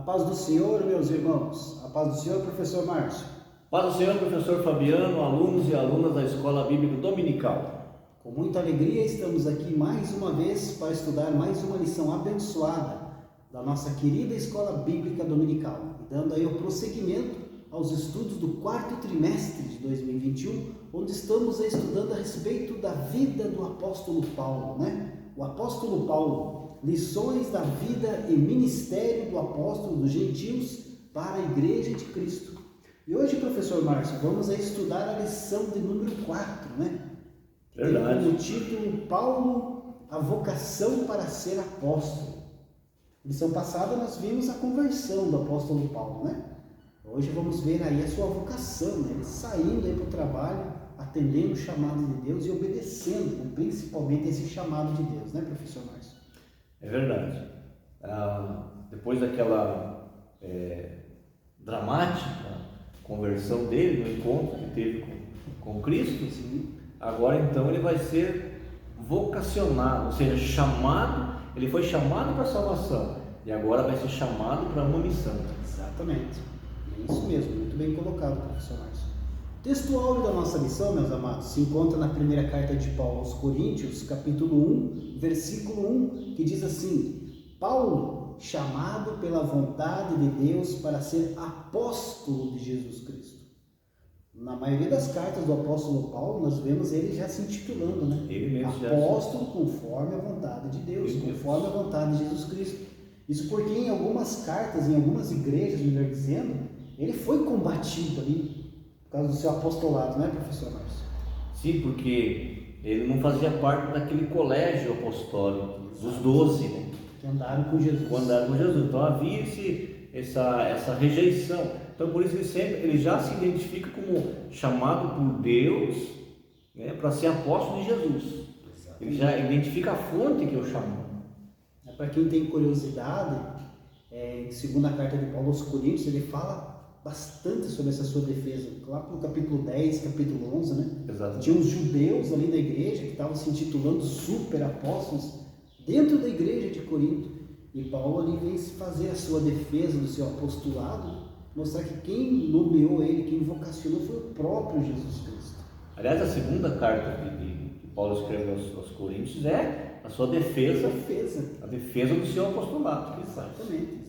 A paz do Senhor, meus irmãos. A paz do Senhor, professor Márcio. Paz do Senhor, professor Fabiano, alunos e alunas da Escola Bíblica Dominical. Com muita alegria estamos aqui mais uma vez para estudar mais uma lição abençoada da nossa querida Escola Bíblica Dominical, dando aí o prosseguimento aos estudos do quarto trimestre de 2021, onde estamos estudando a respeito da vida do apóstolo Paulo, né? O apóstolo Paulo, lições da vida e ministério do apóstolo dos gentios para a Igreja de Cristo. E hoje, professor Márcio, vamos estudar a lição de número 4, né? Verdade. Tem como título Paulo, a vocação para ser apóstolo. Lição passada nós vimos a conversão do apóstolo Paulo, né? Hoje vamos ver aí a sua vocação, né? Ele saindo aí para o trabalho, atendendo o chamado de Deus e obedecendo, principalmente esse chamado de Deus, né, professor Márcio? É verdade. Depois daquela dramática conversão dele, no encontro que teve com Cristo, Sim. Agora então ele vai ser vocacionado, ou seja, chamado. Ele foi chamado para a salvação e agora vai ser chamado para uma missão. Exatamente. É isso mesmo, muito bem colocado, professor Márcio. O texto áureo da nossa lição, meus amados, se encontra na primeira carta de Paulo aos Coríntios, capítulo 1, versículo 1, que diz assim: Paulo, chamado pela vontade de Deus para ser apóstolo de Jesus Cristo. Na maioria das cartas do apóstolo Paulo, nós vemos ele já se intitulando, né? Ele mesmo apóstolo conforme a vontade de Deus, conforme a vontade de Jesus Cristo. Isso porque em algumas cartas, em algumas igrejas, melhor dizendo, ele foi combatido ali, por causa do seu apostolado, né, professor Márcio? Sim, porque ele não fazia parte daquele colégio apostólico, dos 12, né? Que andaram com Jesus. Que andaram com Jesus. Então havia essa rejeição. Então por isso ele já se identifica como chamado por Deus, né, para ser apóstolo de Jesus. Exatamente. Ele já identifica a fonte que eu chamo. Para quem tem curiosidade, em segunda carta de Paulo aos Coríntios, ele fala bastante sobre essa sua defesa. Lá no capítulo 10, capítulo 11, né? Exatamente. Tinha uns judeus ali na igreja que estavam se intitulando super apóstolos dentro da igreja de Corinto. E Paulo ali veio fazer a sua defesa do seu apostolado, mostrar que quem nomeou ele, quem vocacionou foi o próprio Jesus Cristo. Aliás, a segunda carta que Paulo escreveu aos Coríntios é a sua defesa. A defesa do seu apostolado. Exatamente.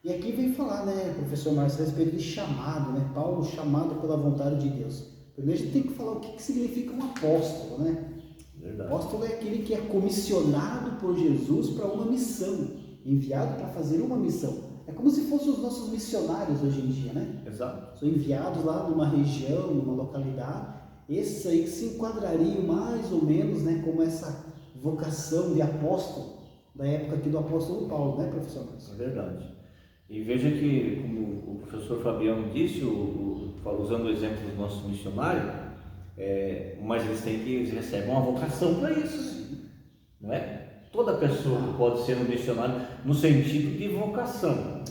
E aqui vem falar, né, professor Márcio, a respeito de chamado, né? Paulo chamado pela vontade de Deus. Primeiro a gente tem que falar o que significa um apóstolo, né? Verdade. O apóstolo é aquele que é comissionado por Jesus para uma missão, enviado para fazer uma missão. É como se fossem os nossos missionários hoje em dia, né? Exato. São enviados lá numa região, numa localidade. Esses aí que se enquadrariam mais ou menos, né, como essa vocação de apóstolo da época aqui do apóstolo Paulo, né, professor Márcio? É verdade. E veja que, como o professor Fabiano disse, usando o exemplo do nosso missionário, mas eles recebem uma vocação para isso, não é? Toda pessoa pode ser um missionário no sentido de vocação.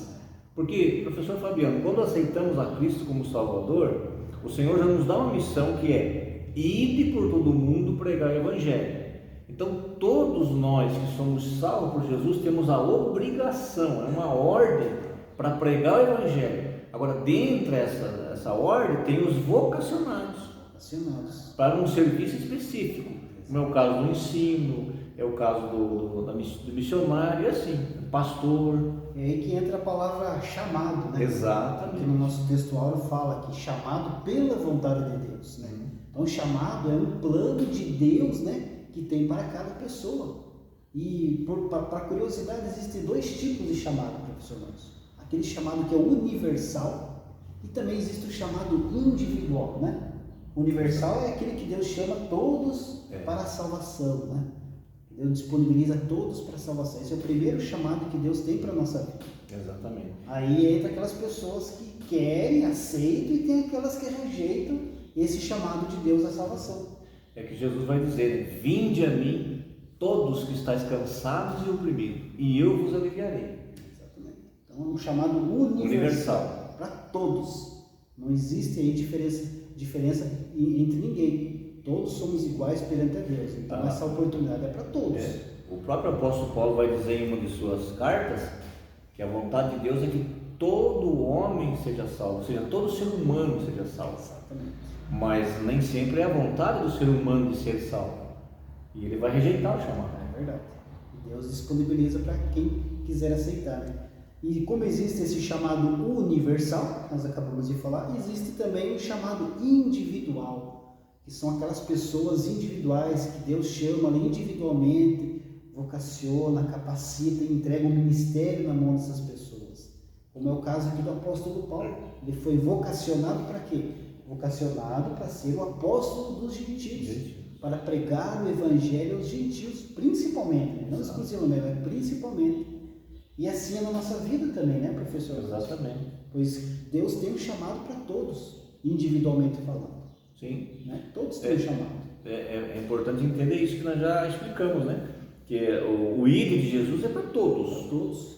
Porque, professor Fabiano, quando aceitamos a Cristo como Salvador, o Senhor já nos dá uma missão que é: ide por todo mundo pregar o Evangelho. Então, todos nós que somos salvos por Jesus temos a obrigação, é uma ordem para pregar o Evangelho. Agora, dentro dessa ordem, tem os vocacionados para um serviço específico. Como é o caso do ensino, é o caso do missionário, e assim, pastor. É aí que entra a palavra chamado, né? Exatamente. Que no nosso texto áureo fala que chamado pela vontade de Deus, né? Então, chamado é um plano de Deus, né, que tem para cada pessoa. E, para curiosidade, existem dois tipos de chamado, professor Márcio. Aquele chamado que é universal e também existe o chamado individual, né? Universal é aquele que Deus chama todos para a salvação, né? Deus disponibiliza todos para a salvação. Esse é o primeiro chamado que Deus tem para a nossa vida. Exatamente. Aí entra aquelas pessoas que querem, aceitam, e tem aquelas que rejeitam esse chamado de Deus à salvação. É que Jesus vai dizer: vinde a mim todos que estáis cansados e oprimidos, e eu vos aliviarei. Exatamente. Então é um chamado universal. Para todos. Não existe aí diferença entre ninguém. Todos somos iguais perante a Deus. Então essa oportunidade é para todos. O próprio apóstolo Paulo vai dizer em uma de suas cartas Que a vontade de Deus é que todo homem seja salvo, ou seja, todo ser humano seja salvo. Exatamente. Mas nem sempre é a vontade do ser humano de ser salvo. E ele vai rejeitar o chamado. É verdade. Deus disponibiliza para quem quiser aceitar, né? E como existe esse chamado universal, nós acabamos de falar, existe também o chamado individual, que são aquelas pessoas individuais que Deus chama individualmente, vocaciona, capacita e entrega um ministério na mão dessas pessoas. Como é o caso aqui do apóstolo Paulo. Ele foi vocacionado para quê? Vocacionado para ser o apóstolo dos gentios, para pregar o evangelho aos gentios, principalmente, não exclusivamente, mas principalmente. E assim é na nossa vida também, né, professor? Exatamente. Pois Deus tem um chamado para todos, individualmente falando. Sim. Né? Todos têm um chamado. É importante entender isso que nós já explicamos, né? Que o ID de Jesus é para todos. Para todos.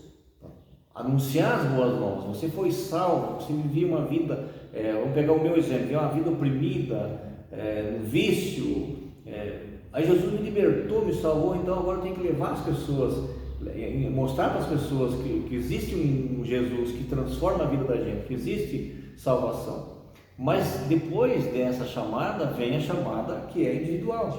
Anunciar as boas novas. Você foi salvo, você vivia uma vida, vamos pegar o meu exemplo, uma vida oprimida, no vício. Aí Jesus me libertou, me salvou, então agora eu tenho que levar as pessoas, mostrar para as pessoas que existe um Jesus que transforma a vida da gente, que existe salvação. Mas depois dessa chamada vem a chamada que é individual,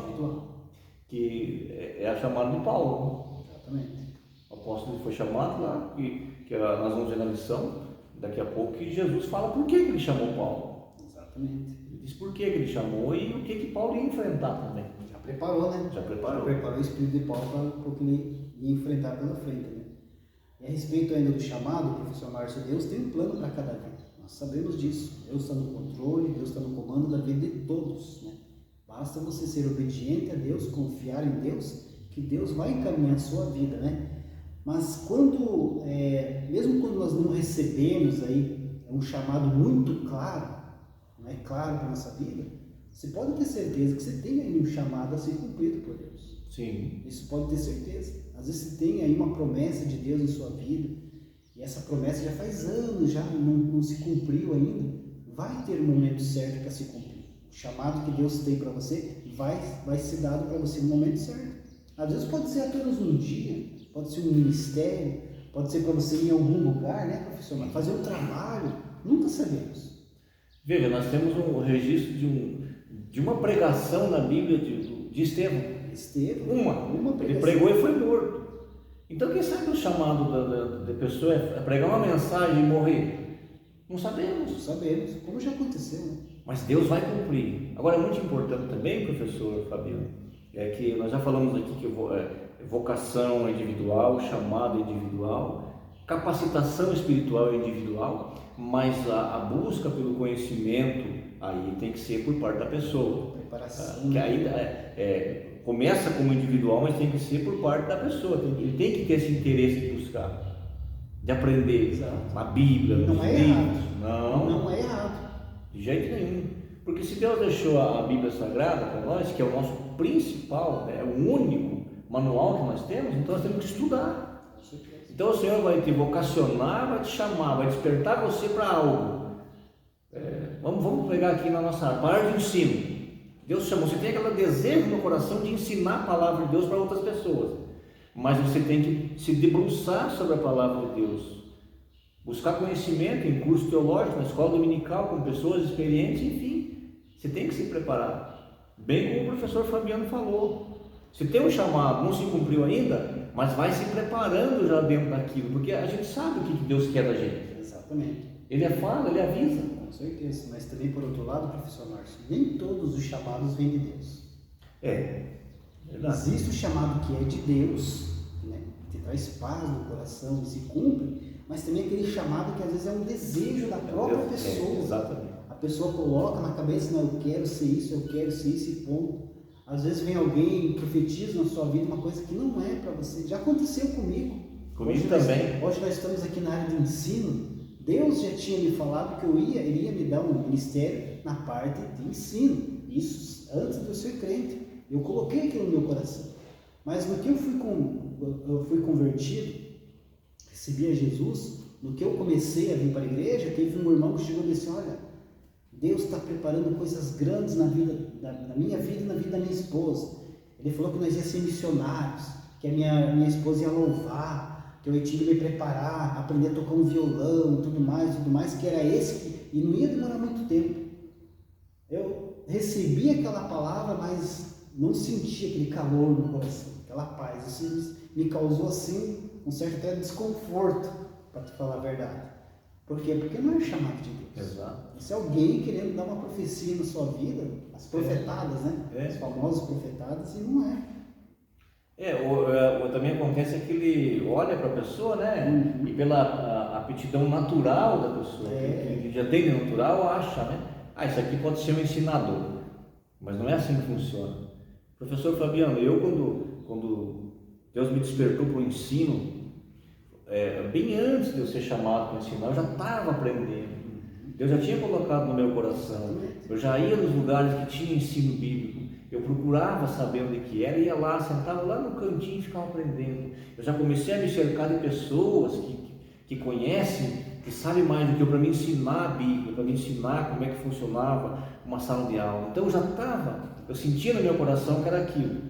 que é a chamada de Paulo. Exatamente. O apóstolo foi chamado lá, que nós vamos ver na lição daqui a pouco, que Jesus fala por que ele chamou Paulo. Exatamente. Ele diz por que ele chamou e o que Paulo ia enfrentar também. Já preparou, né? Já preparou o Espírito de Paulo para o que ele ia enfrentar pela frente, né? E a respeito ainda do chamado, professor Márcio, Deus tem um plano para cada vida. Nós sabemos disso. Deus está no controle, Deus está no comando da vida de todos, né? Basta você ser obediente a Deus, confiar em Deus, que Deus vai encaminhar a sua vida, né? Mas mesmo quando nós não recebemos aí um chamado muito claro, não é claro para a nossa vida, você pode ter certeza que você tem aí um chamado a ser cumprido por Deus. Sim. Isso pode ter certeza. Às vezes você tem aí uma promessa de Deus em sua vida, e essa promessa já faz anos, já não se cumpriu ainda. Vai ter o momento certo para se cumprir. O chamado que Deus tem para você vai ser dado para você no momento certo. Às vezes pode ser apenas um dia, pode ser um ministério, pode ser para você ir em algum lugar, né, professor? Mas fazer um trabalho, nunca sabemos. Veja, nós temos um registro de uma pregação na Bíblia de Estevão. Uma ele pregou e foi morto. Então quem sabe o chamado da pessoa é pregar uma mensagem e morrer? Não sabemos. Não sabemos, como já aconteceu, né? Mas Deus vai cumprir. Agora é muito importante também, professor Fabiano, que nós já falamos aqui que vocação é individual, chamado é individual, capacitação espiritual é individual, mas a busca pelo conhecimento aí tem que ser por parte da pessoa. Preparação. Que aí começa como individual, mas tem que ser por parte da pessoa. Ele tem que ter esse interesse de buscar, de aprender. Exato. A Bíblia, Não é livros. errado. Não é errado. De jeito nenhum. Porque se Deus deixou a Bíblia Sagrada para nós, que é o nosso principal, é o único manual que nós temos, então nós temos que estudar. Então o Senhor vai te vocacionar, vai te chamar, vai despertar você para algo. Vamos pegar aqui na nossa área de ensino. Deus chamou, você tem aquele desejo no coração de ensinar a palavra de Deus para outras pessoas, mas você tem que se debruçar sobre a palavra de Deus, buscar conhecimento em curso teológico, na escola dominical, com pessoas experientes, enfim, você tem que se preparar, bem como o professor Fabiano falou. Você tem um chamado, não se cumpriu ainda, mas vai se preparando já dentro daquilo, porque a gente sabe o que Deus quer da gente. Exatamente. Ele fala, ele avisa. Com certeza, mas também por outro lado, professor Márcio, nem todos os chamados vêm de Deus. Verdade. Existe o chamado que é de Deus, né, que traz paz no coração e se cumpre, mas também aquele chamado que às vezes é um desejo da própria pessoa. Exatamente. A pessoa coloca na cabeça, não, eu quero ser isso e ponto. Às vezes vem alguém e profetiza na sua vida uma coisa que não é para você. Já aconteceu comigo. Comigo também. Hoje nós estamos aqui na área de ensino. Deus já tinha me falado que ele ia me dar um ministério na parte de ensino. Isso antes de eu ser crente. Eu coloquei aquilo no meu coração. Mas no que eu fui convertido, recebi a Jesus, no que eu comecei a vir para a igreja, teve um irmão que chegou e disse, olha, Deus está preparando coisas grandes na minha vida e na vida da minha esposa. Ele falou que nós ia ser missionários, que a minha esposa ia louvar, que eu tinha que me preparar, aprender a tocar um violão e tudo mais, que era e não ia demorar muito tempo. Eu recebi aquela palavra, mas não senti aquele calor no coração, aquela paz. Isso me causou assim um certo até desconforto, para te falar a verdade. Por quê? Porque não é chamado de Deus. Exato. Se alguém querendo dar uma profecia na sua vida, as profetadas, né? As famosas profetadas, e não é. Também acontece que ele olha para a pessoa, né? E pela aptidão natural da pessoa, que ele já tem de natural, acha, né? Isso aqui pode ser um ensinador. Mas não é assim que funciona. Professor Fabiano, eu quando Deus me despertou para o ensino, bem antes de eu ser chamado para ensinar, eu já estava aprendendo. Deus já tinha colocado no meu coração. Eu já ia nos lugares que tinha ensino bíblico. Eu procurava saber onde que era, ia lá, sentava lá no cantinho e ficava aprendendo. Eu já comecei a me cercar de pessoas que conhecem, que sabem mais do que eu, para me ensinar a Bíblia, para me ensinar como é que funcionava uma sala de aula. Então eu sentia no meu coração que era aquilo.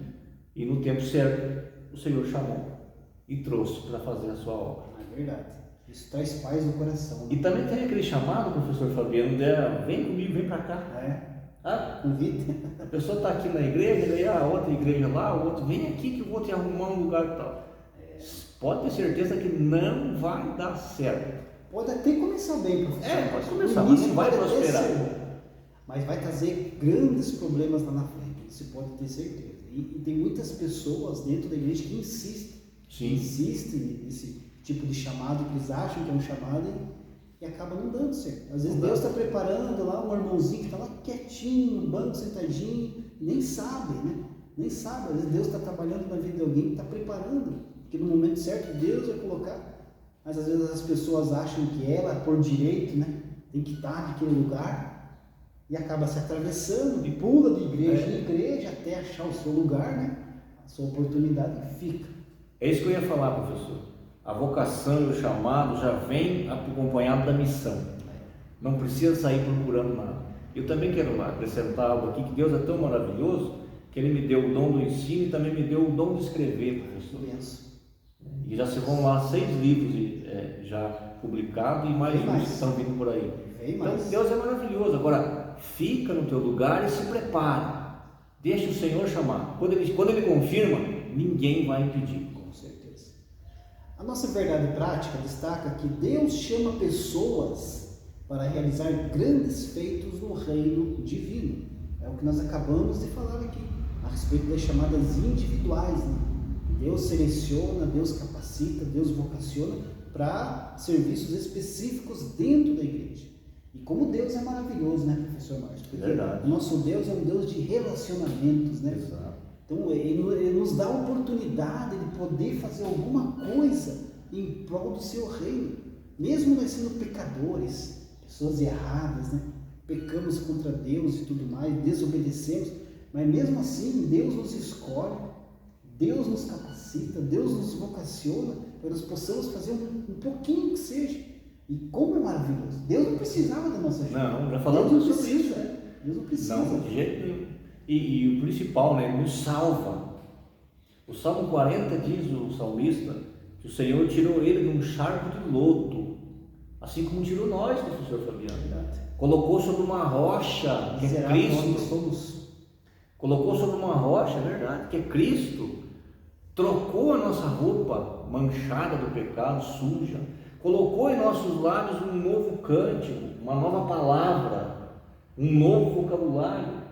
E no tempo certo, o Senhor chamou e trouxe para fazer a sua obra. É verdade. Isso traz paz no coração. Né? E também tem aquele chamado, professor Fabiano, vem comigo, vem para cá. Convite. A pessoa está aqui na igreja, daí a outra igreja lá, o outro, vem aqui que eu vou te arrumar um lugar e tal. Pode ter certeza que não vai dar certo. Pode até começar bem, professor. Pode começar, mas não vai prosperar. Mas vai trazer grandes problemas lá na frente, você pode ter certeza. E tem muitas pessoas dentro da igreja que insistem nesse tipo de chamado, que eles acham que é um chamado e acaba não dando certo. Às vezes Deus está preparando lá um irmãozinho que está lá quietinho, no banco, sentadinho, nem sabe, né? Nem sabe. Às vezes Deus está trabalhando na vida de alguém que está preparando, que no momento certo Deus vai colocar. Mas às vezes as pessoas acham que ela, por direito, né, tem que estar naquele lugar e acaba se atravessando, e pula de igreja em igreja até achar o seu lugar, né? A sua oportunidade e fica. É isso que eu ia falar, professor. A vocação e o chamado já vem acompanhado da missão. Não precisa sair procurando nada. Eu também quero acrescentar algo aqui, que Deus é tão maravilhoso, que Ele me deu o dom do ensino e também me deu o dom de escrever, professor. E já se vão lá 6 livros já publicados e mais uns que estão vindo por aí. Então Deus é maravilhoso. Agora, fica no teu lugar e se prepare. Deixa o Senhor chamar. Quando ele confirma, ninguém vai impedir. Com certeza. A nossa verdade prática destaca que Deus chama pessoas para realizar grandes feitos no reino divino. É o que nós acabamos de falar aqui, a respeito das chamadas individuais, né? Deus seleciona, Deus capacita, Deus vocaciona para serviços específicos dentro da igreja. E como Deus é maravilhoso, né, professor Márcio? Porque o nosso Deus é um Deus de relacionamentos, né? Exato. Então ele nos dá a oportunidade de poder fazer alguma coisa em prol do seu reino. Mesmo nós sendo pecadores, pessoas erradas, né? Pecamos contra Deus e tudo mais, desobedecemos, mas mesmo assim Deus nos escolhe, Deus nos capacita, Deus nos vocaciona para nós possamos fazer um pouquinho que seja. E como é maravilhoso! Deus não precisava da nossa ajuda. Não, já falamos sobre isso. Deus não precisa. Não, de jeito nenhum. E o principal, né, nos salva. O Salmo 40 diz o salmista que o Senhor tirou ele de um charco de lodo, assim como tirou nós, professor Fabiano. Colocou sobre uma rocha, que é Cristo. Colocou sobre uma rocha, é verdade, que é Cristo. Trocou a nossa roupa manchada do pecado, suja. Colocou em nossos lábios um novo cântico, uma nova palavra, um novo vocabulário.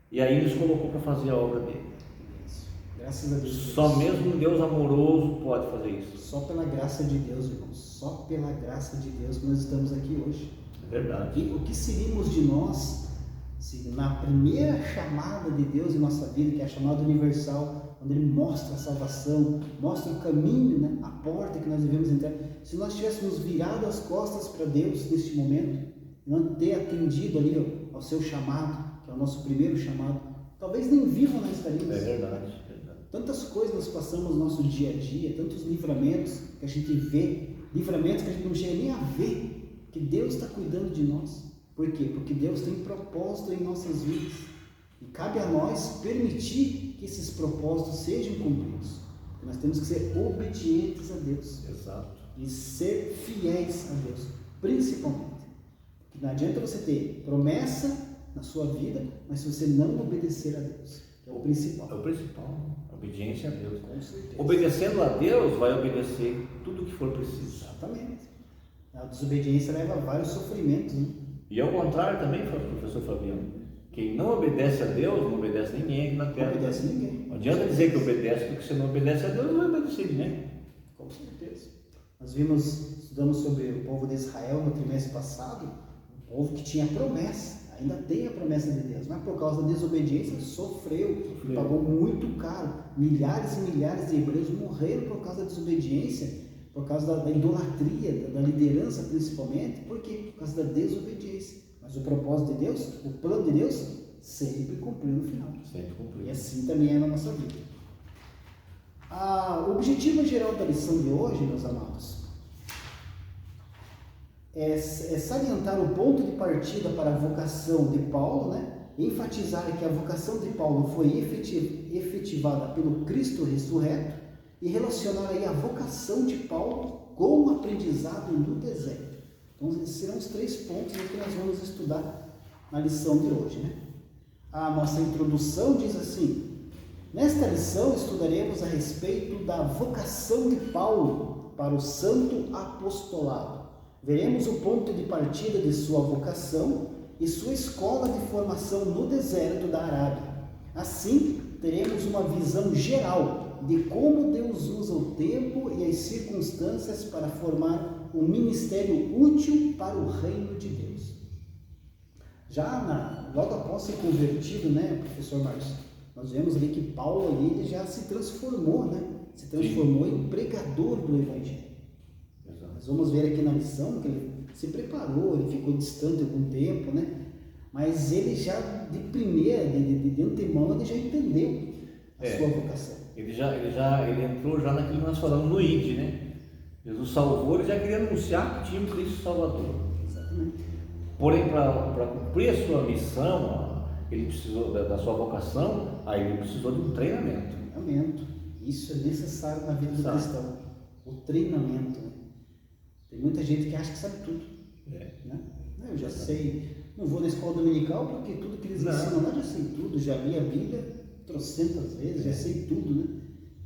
E aí nos colocou para fazer a obra dele. Graças a Deus. Só mesmo um Deus amoroso pode fazer isso. Só pela graça de Deus, irmãos. Só pela graça de Deus que nós estamos aqui hoje. É verdade. E o que seríamos de nós se na primeira chamada de Deus em nossa vida, que é a chamada universal, onde Ele mostra a salvação, mostra o caminho, né? A porta que nós devemos entrar. Se nós tivéssemos virado as costas para Deus neste momento, não ter atendido ali ao seu chamado, que é o nosso primeiro chamado, talvez nem vivo nós estaríamos. É verdade. Tantas coisas nós passamos no nosso dia a dia, tantos livramentos que a gente vê, livramentos que a gente não chega nem a ver, que Deus está cuidando de nós. Por quê? Porque Deus tem propósito em nossas vidas. E cabe a nós permitir que esses propósitos sejam cumpridos. Nós temos que ser obedientes a Deus. Exato. E ser fiéis a Deus, principalmente. Porque não adianta você ter promessa na sua vida, mas se você não obedecer a Deus, que é o principal. É o principal, a obediência a Deus. Com certeza. Obedecendo a Deus, vai obedecer tudo o que for preciso. Exatamente. A desobediência leva a vários sofrimentos, né? E ao contrário também, professor Fabiano, quem não obedece a Deus, não obedece ninguém aqui na terra. Não obedece ninguém. Não adianta dizer que obedece, porque se não obedece a Deus, não vai obedecer ninguém. Com certeza. Nós estudamos sobre o povo de Israel no trimestre passado, um povo que tinha promessa, ainda tem a promessa de Deus, mas por causa da desobediência sofreu. Pagou muito caro. Milhares e milhares de hebreus morreram por causa da desobediência, por causa da idolatria, da liderança principalmente, por quê? Por causa da desobediência. Mas o propósito de Deus, o plano de Deus, sempre cumpriu no final. Sempre cumpriu. E assim também é na nossa vida. O objetivo geral da lição de hoje, meus amados, é salientar o ponto de partida para a vocação de Paulo, né? Enfatizar que a vocação de Paulo foi efetivada pelo Cristo ressurreto e relacionar aí a vocação de Paulo com o aprendizado no deserto. Então, esses serão os 3 pontos que nós vamos estudar na lição de hoje, né? A nossa introdução diz assim: nesta lição estudaremos a respeito da vocação de Paulo para o santo apostolado. Veremos o ponto de partida de sua vocação e sua escola de formação no deserto da Arábia. Assim, teremos uma visão geral de como Deus usa o tempo e as circunstâncias para formar um ministério útil para o reino de Deus. Logo após ser convertido, né, professor Márcio, nós vemos ali que Paulo ali, ele já se transformou, né? Se transformou em pregador do Evangelho. Exato. Nós vamos ver aqui na lição que ele se preparou, ele ficou distante algum tempo, né? Mas ele já de primeira, de antemão, ele já entendeu a sua vocação. Ele entrou já naquilo que nós falamos no ID, né? Jesus salvou, ele já queria anunciar que tinha um Cristo Salvador. Exatamente. Porém, para cumprir a sua missão, ele precisou da sua vocação, aí ele precisou de um treinamento. Isso é necessário na vida do cristão. O treinamento. Tem muita gente que acha que sabe tudo. Né? Eu já sei, não vou na escola dominical porque tudo que eles ensinam lá já sei tudo, já li a Bíblia trocentas vezes, já sei tudo, né?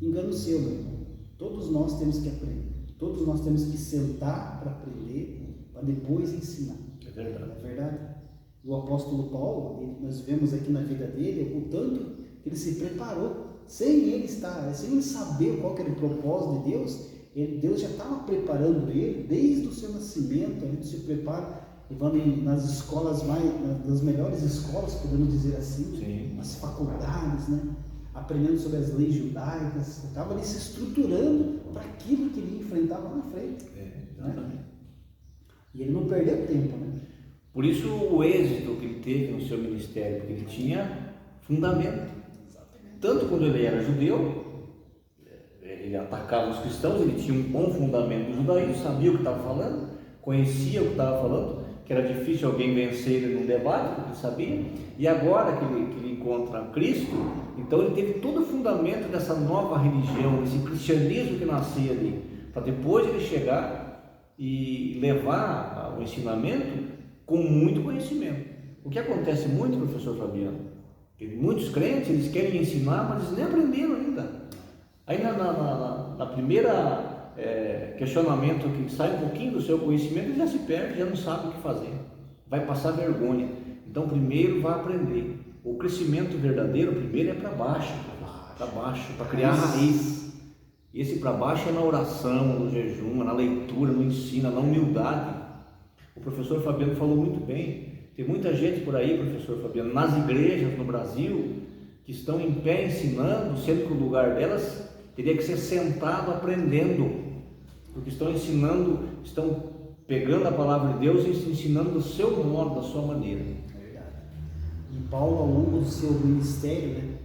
Engano seu, meu irmão. Todos nós temos que aprender. Todos nós temos que sentar para aprender, para depois ensinar. É verdade. Não é verdade? O apóstolo Paulo, nós vemos aqui na vida dele o tanto que ele se preparou, sem ele saber qual que era o propósito de Deus. Deus já estava preparando ele desde o seu nascimento. Ele se prepara, levando nas escolas nas melhores escolas, podemos dizer assim, nas faculdades, né? Aprendendo sobre as leis judaicas. Estava ali se estruturando para aquilo que ele enfrentava lá na frente. Exatamente. Né? E ele não perdeu tempo, né? Por isso o êxito que ele teve no seu ministério, porque ele tinha fundamento. Exatamente. Tanto quando ele era judeu, ele atacava os cristãos, ele tinha um bom fundamento do judaísmo, sabia o que estava falando, conhecia o que estava falando, que era difícil alguém vencer ele num debate, porque ele sabia. E agora que ele encontra Cristo, então ele teve todo o fundamento dessa nova religião, esse cristianismo que nascia ali, para depois ele chegar e levar o ensinamento com muito conhecimento. O que acontece muito, professor Fabiano, que muitos crentes, eles querem ensinar, mas eles nem aprenderam ainda. Aí na primeira questionamento que sai um pouquinho do seu conhecimento, ele já se perde, já não sabe o que fazer, vai passar vergonha. Então primeiro vai aprender. O crescimento verdadeiro primeiro é para baixo, para criar raiz. E esse para baixo é na oração, no jejum, na leitura, no ensino, na humildade. O professor Fabiano falou muito bem. Tem muita gente por aí, professor Fabiano, nas igrejas no Brasil, que estão em pé ensinando, sendo que o lugar delas teria que ser sentado aprendendo, porque estão ensinando, estão pegando a palavra de Deus e ensinando do seu modo, da sua maneira. É verdade. E Paulo, ao longo do seu ministério, né?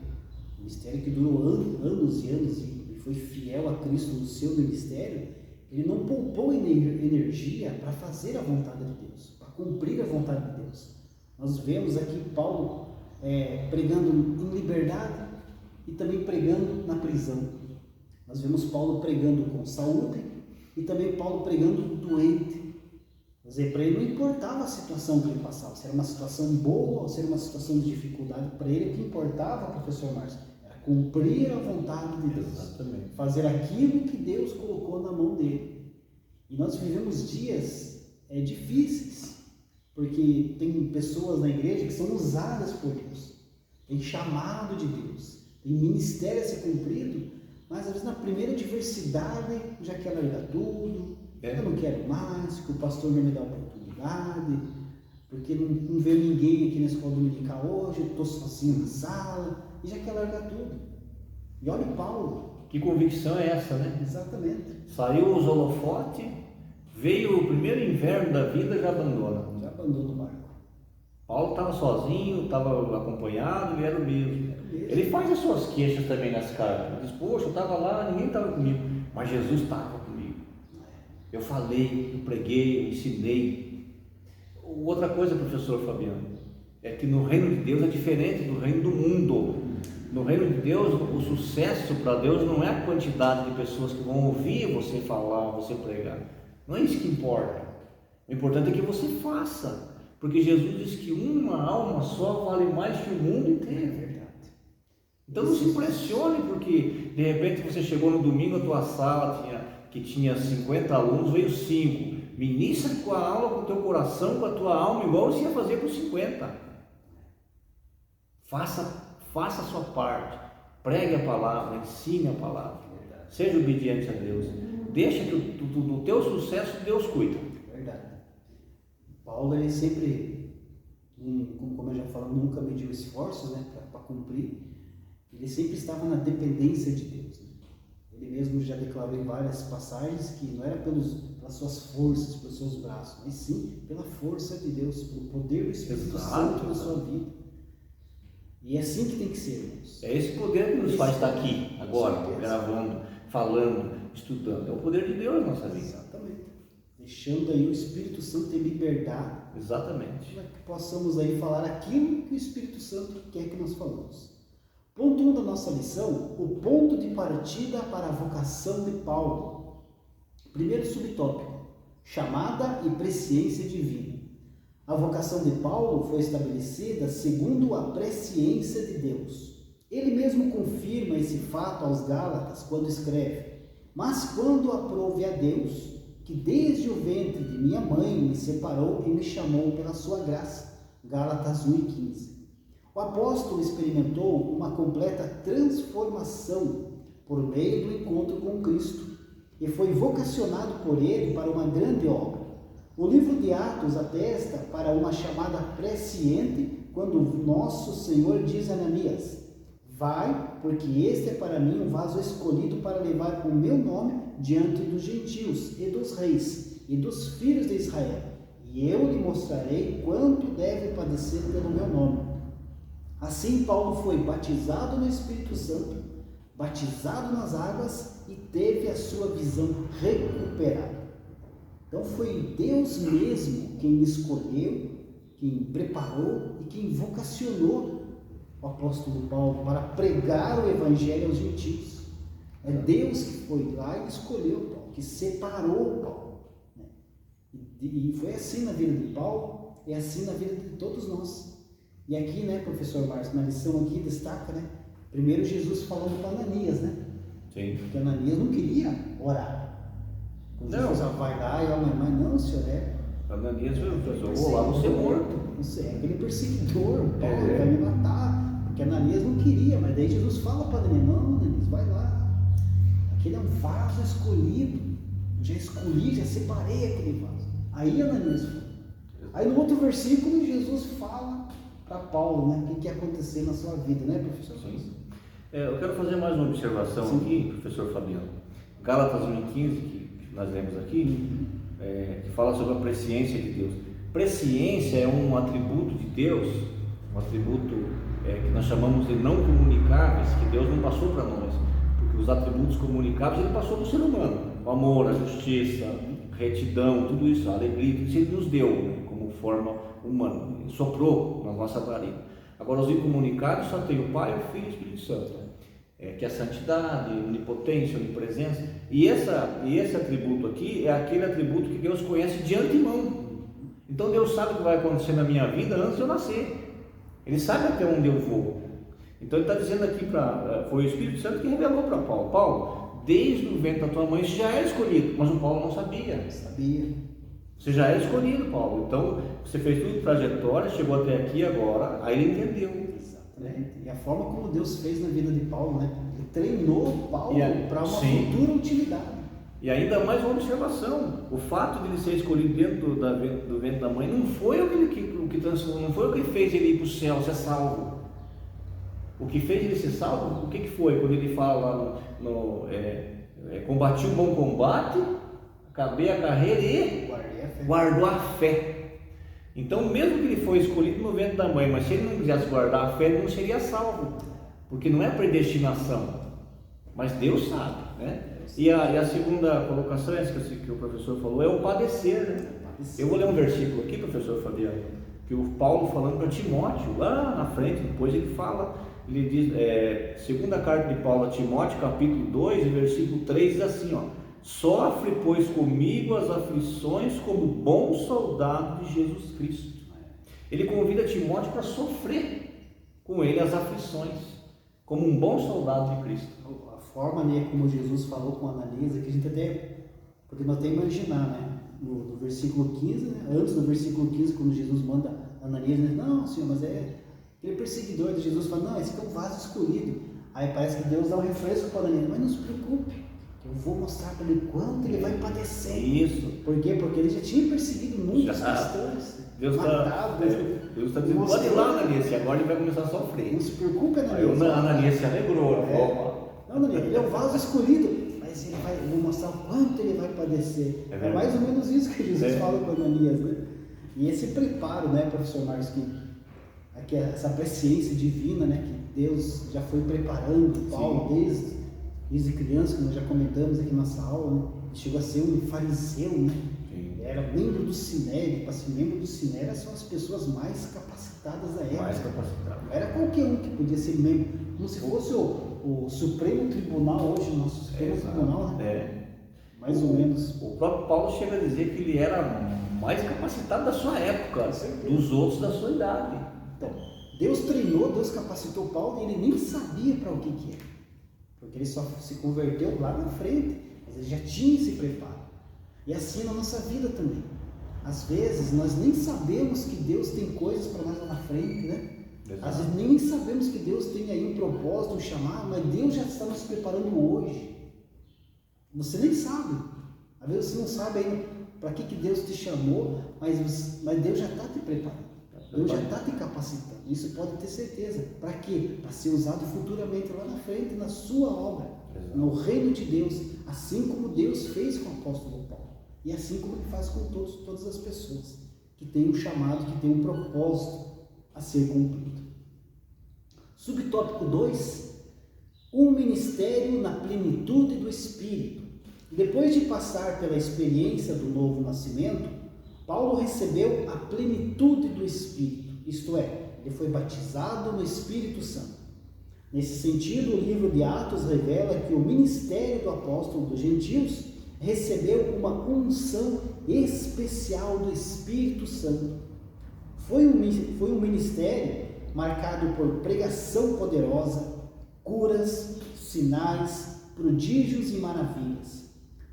Ministério que durou anos e anos e foi fiel a Cristo no seu ministério, ele não poupou energia para fazer a vontade de Deus, para cumprir a vontade de Deus. Nós vemos aqui Paulo pregando em liberdade e também pregando na prisão. Nós vemos Paulo pregando com saúde e também Paulo pregando doente. Quer dizer, para ele não importava a situação que ele passava, se era uma situação boa ou se era uma situação de dificuldade. Para ele o que importava, professor Márcio, era cumprir a vontade de Deus. Exatamente. Fazer aquilo que Deus colocou na mão dele. E nós vivemos dias difíceis, porque tem pessoas na igreja que são usadas por Deus, tem chamado de Deus, tem ministério a ser cumprido, mas às vezes na primeira adversidade já quer largar tudo, eu não quero mais, que o pastor não me dá oportunidade, porque não veio ninguém aqui na escola dominical hoje, eu estou sozinho na sala, e já quer largar tudo. E olha o Paulo. Que convicção é essa, né? Exatamente. Saiu os holofotes, veio o primeiro inverno da vida, já abandona. Já abandona o barco. Paulo estava sozinho, estava acompanhado, ele era o mesmo. Ele faz as suas queixas também nas cartas. Ele diz, poxa, eu estava lá, ninguém estava comigo, mas Jesus estava comigo. Eu falei, eu preguei, eu ensinei. Outra coisa, professor Fabiano, é que no reino de Deus é diferente do reino do mundo. No reino de Deus, o sucesso para Deus não é a quantidade de pessoas que vão ouvir você falar, você pregar. Não é isso que importa. O importante é que você faça. Porque Jesus diz que uma alma só vale mais que o mundo inteiro. É verdade. Então não se impressione porque de repente você chegou no domingo, a tua sala que tinha 50 alunos, veio 5. Ministra com a aula, com o teu coração, com a tua alma, igual você ia fazer com 50. Faça a sua parte. Pregue a palavra, ensine a palavra. Seja obediente a Deus. Deixa que do teu sucesso Deus cuida. Verdade. Paulo, ele sempre, como eu já falei, nunca mediu esforços, né, para cumprir. Ele sempre estava na dependência de Deus. Né? Ele mesmo já declarou em várias passagens que não era pelas suas forças, pelos seus braços, mas sim pela força de Deus, pelo poder do Espírito Santo na sua vida. E é assim que tem que ser, irmãos. É esse poder que nos faz estar aqui, agora, gravando, falando, estudando. É o poder de Deus na nossa vida. Exatamente. Deixando aí o Espírito Santo ter liberdade. Exatamente. Para que possamos aí falar aquilo que o Espírito Santo quer que nós falamos. Ponto 1 da nossa lição, o ponto de partida para a vocação de Paulo. Primeiro subtópico, chamada e presciência divina. A vocação de Paulo foi estabelecida segundo a presciência de Deus. Ele mesmo confirma esse fato aos Gálatas quando escreve: mas quando aprouve a Deus, que desde o ventre de minha mãe me separou e me chamou pela sua graça. Gálatas 1:15. O apóstolo experimentou uma completa transformação por meio do encontro com Cristo e foi vocacionado por ele para uma grande obra. O livro de Atos atesta para uma chamada presciente quando nosso Senhor diz a Ananias: vai, porque este é para mim um vaso escolhido para levar o meu nome diante dos gentios e dos reis e dos filhos de Israel, e eu lhe mostrarei quanto deve padecer pelo meu nome. Assim Paulo foi batizado no Espírito Santo, batizado nas águas e teve a sua visão recuperada. Então foi Deus mesmo quem escolheu, quem preparou e quem vocacionou o apóstolo Paulo para pregar o evangelho aos gentios. É Deus que foi lá e escolheu Paulo, que separou Paulo. E foi assim na vida de Paulo, é assim na vida de todos nós. E aqui, né, professor Márcio, na lição aqui destaca, né, primeiro Jesus falando para Ananias, né? Sim. Porque Ananias não queria orar. Quando Jesus vai lá e mas não, senhor, Ananias falou, lá vou ser morto. Você é aquele perseguidor, Paulo vai me matar. Porque Ananias não queria, mas daí Jesus fala para Ananias: não, Ananias, vai lá. Aquele é um vaso escolhido. Eu já escolhi, já separei aquele vaso. Aí Ananias foi. Aí no outro versículo Jesus fala para Paulo, né, o que ia acontecer na sua vida, né, professor? Sim. Eu quero fazer mais uma observação aqui, professor Fabiano. Gálatas 1:15, que nós lemos aqui, que fala sobre a presciência de Deus. Presciência é um atributo de Deus, um atributo que nós chamamos de não comunicáveis, que Deus não passou para nós, porque os atributos comunicáveis Ele passou para o ser humano: o amor, a justiça, a retidão, tudo isso, a alegria, tudo isso Ele nos deu, né, como forma humana, Ele soprou na nossa barriga. Agora os incomunicáveis só tem o Pai, o Filho e o Espírito Santo. que é a santidade, onipotência, onipresença. E esse atributo aqui é aquele atributo que Deus conhece de antemão. Então Deus sabe o que vai acontecer na minha vida antes de eu nascer. Ele sabe até onde eu vou. Então ele está dizendo aqui, foi o Espírito Santo que revelou para Paulo: Paulo, desde o ventre da tua mãe você já é escolhido. Mas o Paulo não sabia. Você já é escolhido, Paulo. Então você fez tudo trajetória, chegou até aqui agora, aí ele entendeu. Exatamente. E a forma como Deus fez na vida de Paulo, né? Ele treinou Paulo para uma futura utilidade. E ainda mais uma observação: o fato de ele ser escolhido dentro do ventre da mãe não foi o que transformou, não foi o que fez ele ir para o céu, ser salvo. O que fez ele ser salvo, o que foi? Quando ele fala lá combati um bom combate, acabei a carreira e guardou a fé. Então, mesmo que ele foi escolhido no ventre da mãe, mas se ele não quisesse guardar a fé, ele não seria salvo, porque não é predestinação, mas Deus sabe, né? E a segunda colocação, essa que o professor falou, é o padecer, né? Eu vou ler um versículo aqui, professor Fabiano, que o Paulo falando para Timóteo, lá na frente, depois ele fala, ele diz, segunda carta de Paulo a Timóteo, capítulo 2, versículo 3, diz assim, ó: sofre, pois, comigo as aflições como bom soldado de Jesus Cristo. Ele convida Timóteo para sofrer com ele as aflições, como um bom soldado de Cristo. A forma, né, como Jesus falou com Ananias, que a gente até podemos até imaginar, né? No versículo 15, né? Antes do versículo 15, quando Jesus manda Ananias, ele diz: não, senhor, mas aquele perseguidor de Jesus fala: não, esse aqui é um vaso escolhido. Aí parece que Deus dá um refresco para Ananias: mas não se preocupe, eu vou mostrar para ele quanto ele vai padecer. Isso. Por quê? Porque ele já tinha perseguido muitos cristãos. Deus está dizendo: pode ir lá, Ananias, agora ele vai começar a sofrer. Não se preocupe, Ananias. Aí Ananias se alegrou. Não, Ananias, ele é um vaso escolhido, mas eu vou mostrar o quanto ele vai padecer. É mais ou menos isso que Jesus fala com Ananias, né? E esse preparo, né, professor Marcos, que essa presciência divina, né, que Deus já foi preparando Paulo desde criança, como nós já comentamos aqui nessa aula, né? Ele chegou a ser um fariseu, né? Era membro do Sinédrio. Para ser membro do Sinédrio são as pessoas mais capacitadas da época. Mais capacitadas. Não era qualquer um que podia ser membro, como se fosse o Supremo Tribunal hoje, o nosso Supremo Tribunal, né? Mais ou menos. O próprio Paulo chega a dizer que ele era mais capacitado da sua época, dos outros da sua idade. Então, Deus treinou, Deus capacitou Paulo e ele nem sabia para o que era, porque ele só se converteu lá na frente, mas ele já tinha esse preparo. E assim na nossa vida também. Às vezes nós nem sabemos que Deus tem coisas para nós lá na frente, né? Às vezes nem sabemos que Deus tem aí um propósito, um chamado, mas Deus já está nos preparando hoje. Você nem sabe. Às vezes você não sabe ainda para que Deus te chamou, mas Deus já está te preparando. Deus já está te capacitando. Isso pode ter certeza. Para quê? Para ser usado futuramente lá na frente, na sua obra, no reino de Deus, assim como Deus fez com o apóstolo Paulo. E assim como ele faz com todas as pessoas que têm um chamado, que têm um propósito a ser cumprido. Subtópico 2, um ministério na plenitude do Espírito. Depois de passar pela experiência do novo nascimento, Paulo recebeu a plenitude do Espírito, isto é, ele foi batizado no Espírito Santo. Nesse sentido, o livro de Atos revela que o ministério do apóstolo dos gentios recebeu uma unção especial do Espírito Santo. Foi um ministério marcado por pregação poderosa, curas, sinais, prodígios e maravilhas.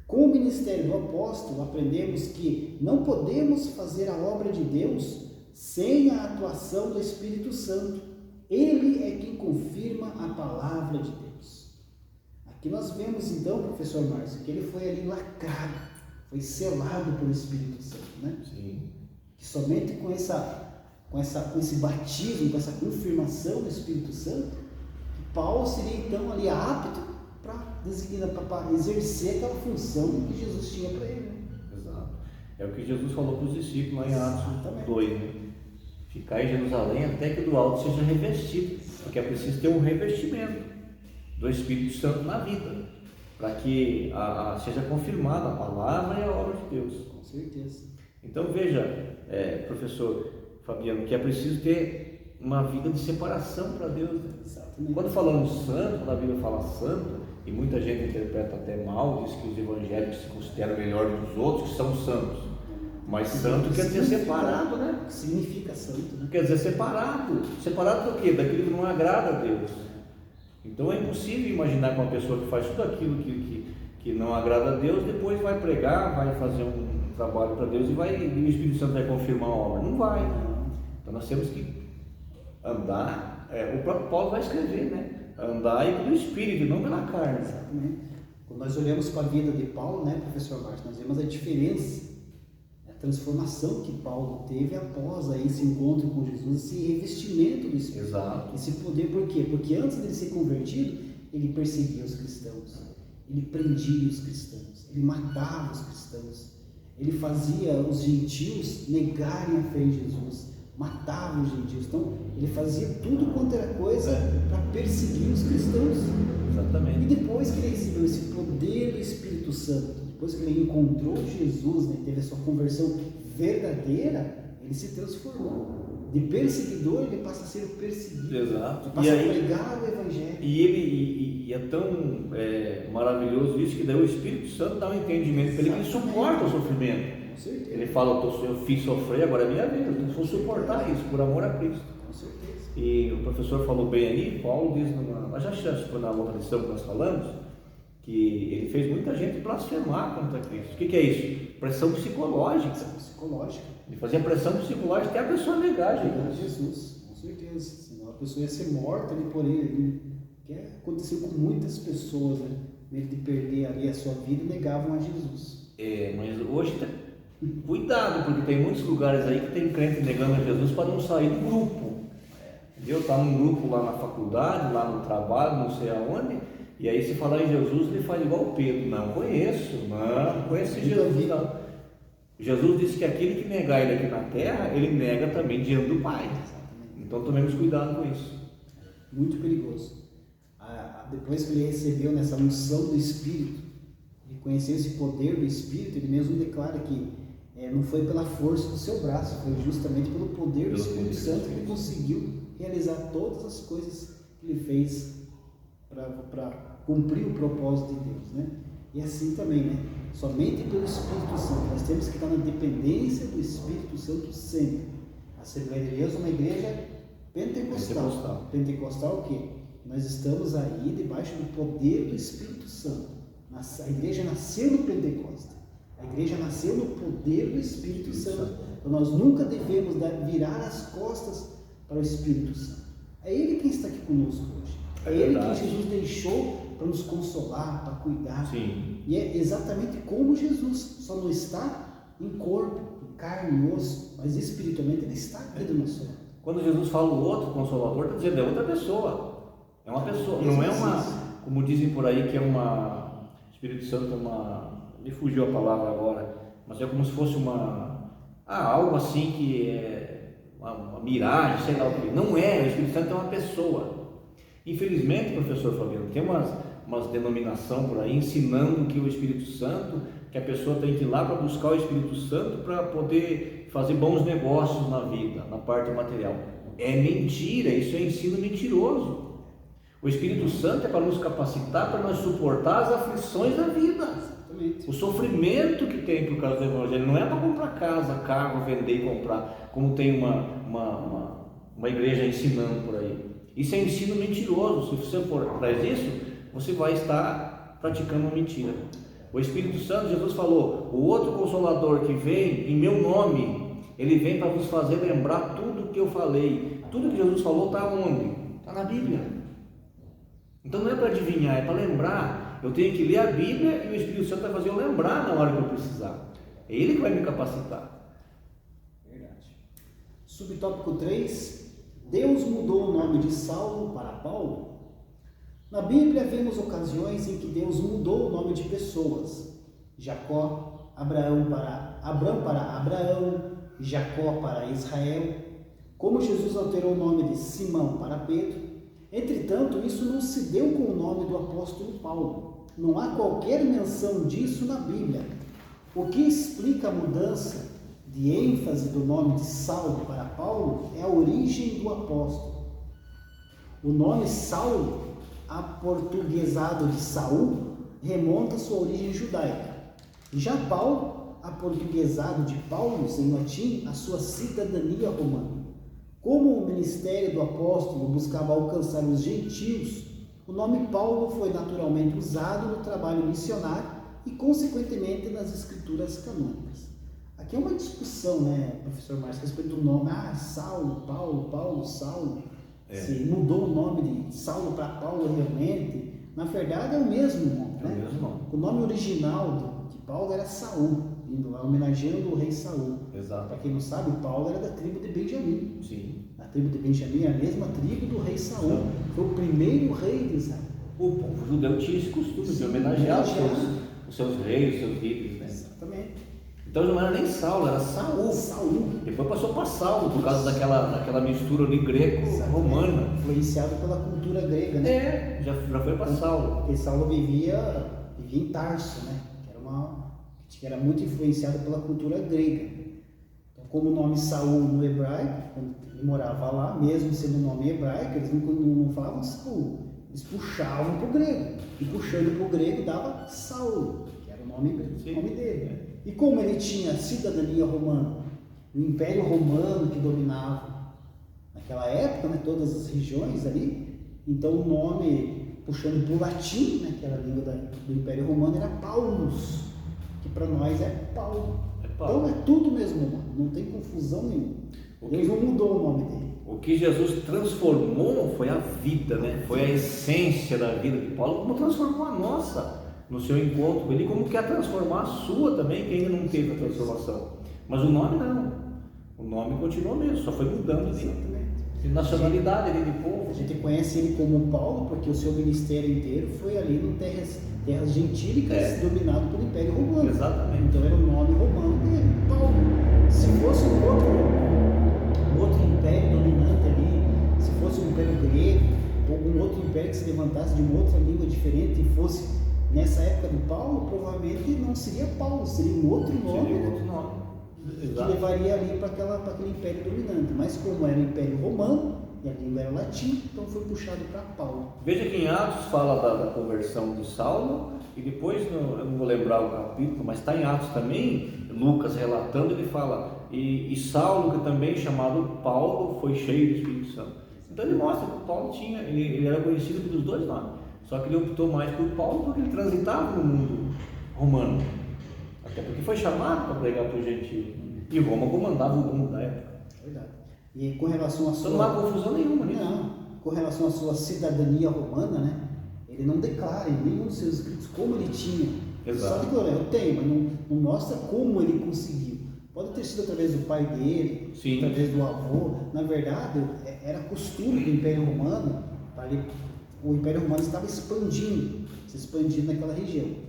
Com o ministério do apóstolo, aprendemos que não podemos fazer a obra de Deus sem a atuação do Espírito Santo. Ele é quem confirma a palavra de Deus. Aqui nós vemos então, professor Márcio, que ele foi ali lacrado, foi selado pelo Espírito Santo, né? Sim. Que somente com esse batismo, com essa confirmação do Espírito Santo, Paulo seria então ali apto para exercer aquela função que Jesus tinha para ele. Exato. É o que Jesus falou para os discípulos lá em Atos 2, né? Ficar em Jerusalém até que do alto seja revestido, porque é preciso ter um revestimento do Espírito Santo na vida, para que seja confirmada a palavra e a obra de Deus. Com certeza. Então veja, professor Fabiano, que é preciso ter uma vida de separação para Deus. Exatamente. Quando falamos santo, quando a Bíblia fala santo, e muita gente interpreta até mal, diz que os evangélicos se consideram melhor dos outros, que são santos. Mas santo quer dizer separado, né? O que significa santo, né? Quer dizer separado. Separado do quê? Daquilo que não agrada a Deus. Então é impossível imaginar que uma pessoa que faz tudo aquilo que não agrada a Deus, depois vai pregar, vai fazer um trabalho para Deus e o Espírito Santo vai confirmar a obra. Não vai. Então nós temos que andar, o próprio Paulo vai escrever, né? Andar pelo Espírito, não pela carne. Exatamente. Quando nós olhamos para a vida de Paulo, né, professor Marcos, nós vemos a diferença, a transformação que Paulo teve após aí esse encontro com Jesus, esse revestimento do Espírito. Exato. Esse poder, por quê? Porque antes dele ser convertido, ele perseguia os cristãos, ele prendia os cristãos, ele matava os cristãos, ele fazia os gentios negarem a fé em Jesus, matava os gentios. Então ele fazia tudo quanto era coisa para perseguir os cristãos. Exatamente. E depois que ele recebeu esse poder do Espírito Santo, depois que ele encontrou Jesus, né, teve a sua conversão verdadeira, ele se transformou. De perseguidor ele passa a ser o perseguido. Exato. Ele passa a pregar o Evangelho. E é tão maravilhoso isso, que daí o Espírito Santo dá um entendimento para ele, que ele suporta o sofrimento. Com certeza. Ele fala, eu fiz sofrer, agora é minha vida, eu vou suportar isso por amor a Cristo. Com certeza. E o professor falou bem ali, Paulo diz, já foi na outra lição que nós falamos, que ele fez muita gente blasfemar contra Cristo. O que é isso? Pressão psicológica. Pressão psicológica. Ele fazia pressão psicológica até a pessoa negar Jesus, com certeza. Senão a pessoa ia ser morta ali por ele. Que aconteceu com muitas pessoas, né? Medo de perder ali a sua vida e negavam a Jesus. Mas hoje cuidado, porque tem muitos lugares aí que tem crente negando a Jesus para não sair do grupo. Entendeu? Está num grupo lá na faculdade, lá no trabalho, não sei aonde, e aí se falar em Jesus, ele faz igual o Pedro, não conheço Jesus, não. Jesus disse que aquele que negar ele aqui na terra, ele nega também diante do Pai. Então tomemos cuidado com isso. Muito perigoso. Depois que ele recebeu nessa unção do Espírito, ele conheceu esse poder do Espírito, ele mesmo declara que não foi pela força do seu braço, foi justamente pelo poder do Espírito Santo que ele conseguiu realizar todas as coisas que ele fez para cumprir o propósito de Deus, né? E assim também, né? Somente pelo Espírito Santo. Nós temos que estar na dependência do Espírito Santo sempre. A Assembleia de Deus é uma igreja pentecostal. Pentecostal o quê? Nós estamos aí debaixo do poder do Espírito Santo. A igreja nasceu no Pentecostes. A igreja nasceu no poder do Espírito Santo. Então nós nunca devemos virar as costas para o Espírito Santo. É Ele quem está aqui conosco hoje. É Ele que Jesus deixou para nos consolar, para cuidar. Sim. E é exatamente como Jesus, só não está em corpo, em carne e osso, mas espiritualmente Ele está aqui do nosso lado. Quando Jesus fala o outro Consolador, está dizendo é outra pessoa. É uma pessoa, não é uma, como dizem por aí, que é uma, Espírito Santo é uma, me fugiu a palavra agora, mas é como se fosse algo assim que é uma miragem, sei lá o que. Não é, o Espírito Santo é uma pessoa. Infelizmente, professor Fabiano, tem umas denominação por aí ensinando que o Espírito Santo, que a pessoa tem que ir lá para buscar o Espírito Santo para poder fazer bons negócios na vida, na parte material. É mentira, isso é ensino mentiroso. O Espírito Santo é para nos capacitar, para nós suportar as aflições da vida. Exatamente. O sofrimento que tem por causa do Evangelho não é para comprar casa, carro, vender e comprar, como tem uma igreja ensinando por aí. Isso é ensino mentiroso. Se você for atrás disso, você vai estar praticando uma mentira. O Espírito Santo, Jesus falou, o outro Consolador que vem em meu nome, ele vem para vos fazer lembrar tudo que eu falei. Tudo que Jesus falou está onde? Está na Bíblia. Então não é para adivinhar, é para lembrar. Eu tenho que ler a Bíblia e o Espírito Santo vai fazer eu lembrar na hora que eu precisar. É Ele que vai me capacitar. Verdade. Subtópico 3. Deus mudou o nome de Saulo para Paulo. Na Bíblia vemos ocasiões em que Deus mudou o nome de pessoas. Abrão para Abraão, Jacó para Israel. Como Jesus alterou o nome de Simão para Pedro. Entretanto, isso não se deu com o nome do apóstolo Paulo. Não há qualquer menção disso na Bíblia. O que explica a mudança de ênfase do nome de Saulo para Paulo é a origem do apóstolo. O nome Saulo, aportuguesado de Saul, remonta à sua origem judaica. Já Paulo, aportuguesado de Paulus em latim, a sua cidadania romana. Como o ministério do apóstolo buscava alcançar os gentios, o nome Paulo foi naturalmente usado no trabalho missionário e, consequentemente, nas escrituras canônicas. Aqui é uma discussão, né, professor Márcio, a respeito do nome. Saulo, Paulo, Saulo. Se mudou o nome de Saulo para Paulo realmente. Na verdade, é o mesmo nome, né? É o mesmo nome. O nome original de Paulo era Saul, indo lá, homenageando o rei Saul. Exato. Para quem não sabe, Paulo era da tribo de Benjamim. Sim. A tribo de Benjamim é a mesma tribo do rei Saul. Foi o primeiro rei de Israel. O povo judeu tinha esse costume de homenagear os seus reis, os seus líderes, né? Exatamente. Então não era nem Saulo, era Saul. Depois passou para Saulo, por causa daquela mistura ali greco-romana. Influenciado pela cultura grega, né? Já foi para Saulo. Porque Saulo vivia em Tarso, né? Que era muito influenciado pela cultura grega. Então, como o nome Saul no hebraico, quando ele morava lá, mesmo sendo um nome hebraico, eles não falavam Saul, eles puxavam para o grego. E puxando para o grego dava Saulo, que era o nome dele. E como ele tinha cidadania romana, o Império Romano que dominava naquela época, né, todas as regiões ali, então o nome, puxando para o latim, né, que era a língua do Império Romano, era Paulus, que para nós é Paulo. Então é tudo o mesmo nome, não tem confusão nenhuma. Deus não mudou o nome dele. O que Jesus transformou foi a vida, né? Foi a essência da vida de Paulo, como transformou a nossa no seu encontro com ele, como quer transformar a sua também, que ainda não teve a transformação. Mas o nome não. O nome continua mesmo, só foi mudando de nacionalidade ali de povo. A gente conhece ele como Paulo, porque o seu ministério inteiro foi ali em terras gentílicas, dominado pelo Império Romano. Exatamente. Então era o nome romano dele, Paulo. Se fosse um outro império dominante ali, se fosse um império grego, ou um outro império que se levantasse de uma outra língua diferente e fosse nessa época do Paulo, provavelmente não seria Paulo, seria um outro nome. Seria outro nome. Que levaria ali para aquele império dominante. Mas como era o Império Romano e a língua era latim, então foi puxado para Paulo. Veja que em Atos fala da conversão de Saulo, e depois, eu não vou lembrar o capítulo, mas está em Atos também, Lucas relatando, ele fala, e Saulo, que também chamado Paulo, foi cheio do Espírito Santo. Então ele mostra que Paulo ele era conhecido pelos dois nomes, só que ele optou mais por Paulo porque ele transitava no mundo romano. Até porque foi chamado para pregar para o gentio. E Roma comandava o mundo da época. Verdade. E com relação à sua... Então não há confusão nenhuma nisso. Não. Com relação à sua cidadania romana, né? Ele não declara em nenhum dos seus escritos como ele tinha. Exato. Só declara, eu tenho, mas não mostra como ele conseguiu. Pode ter sido através do pai dele, Sim. através do avô. Na verdade, era costume do Império Romano. O Império Romano estava se expandindo naquela região.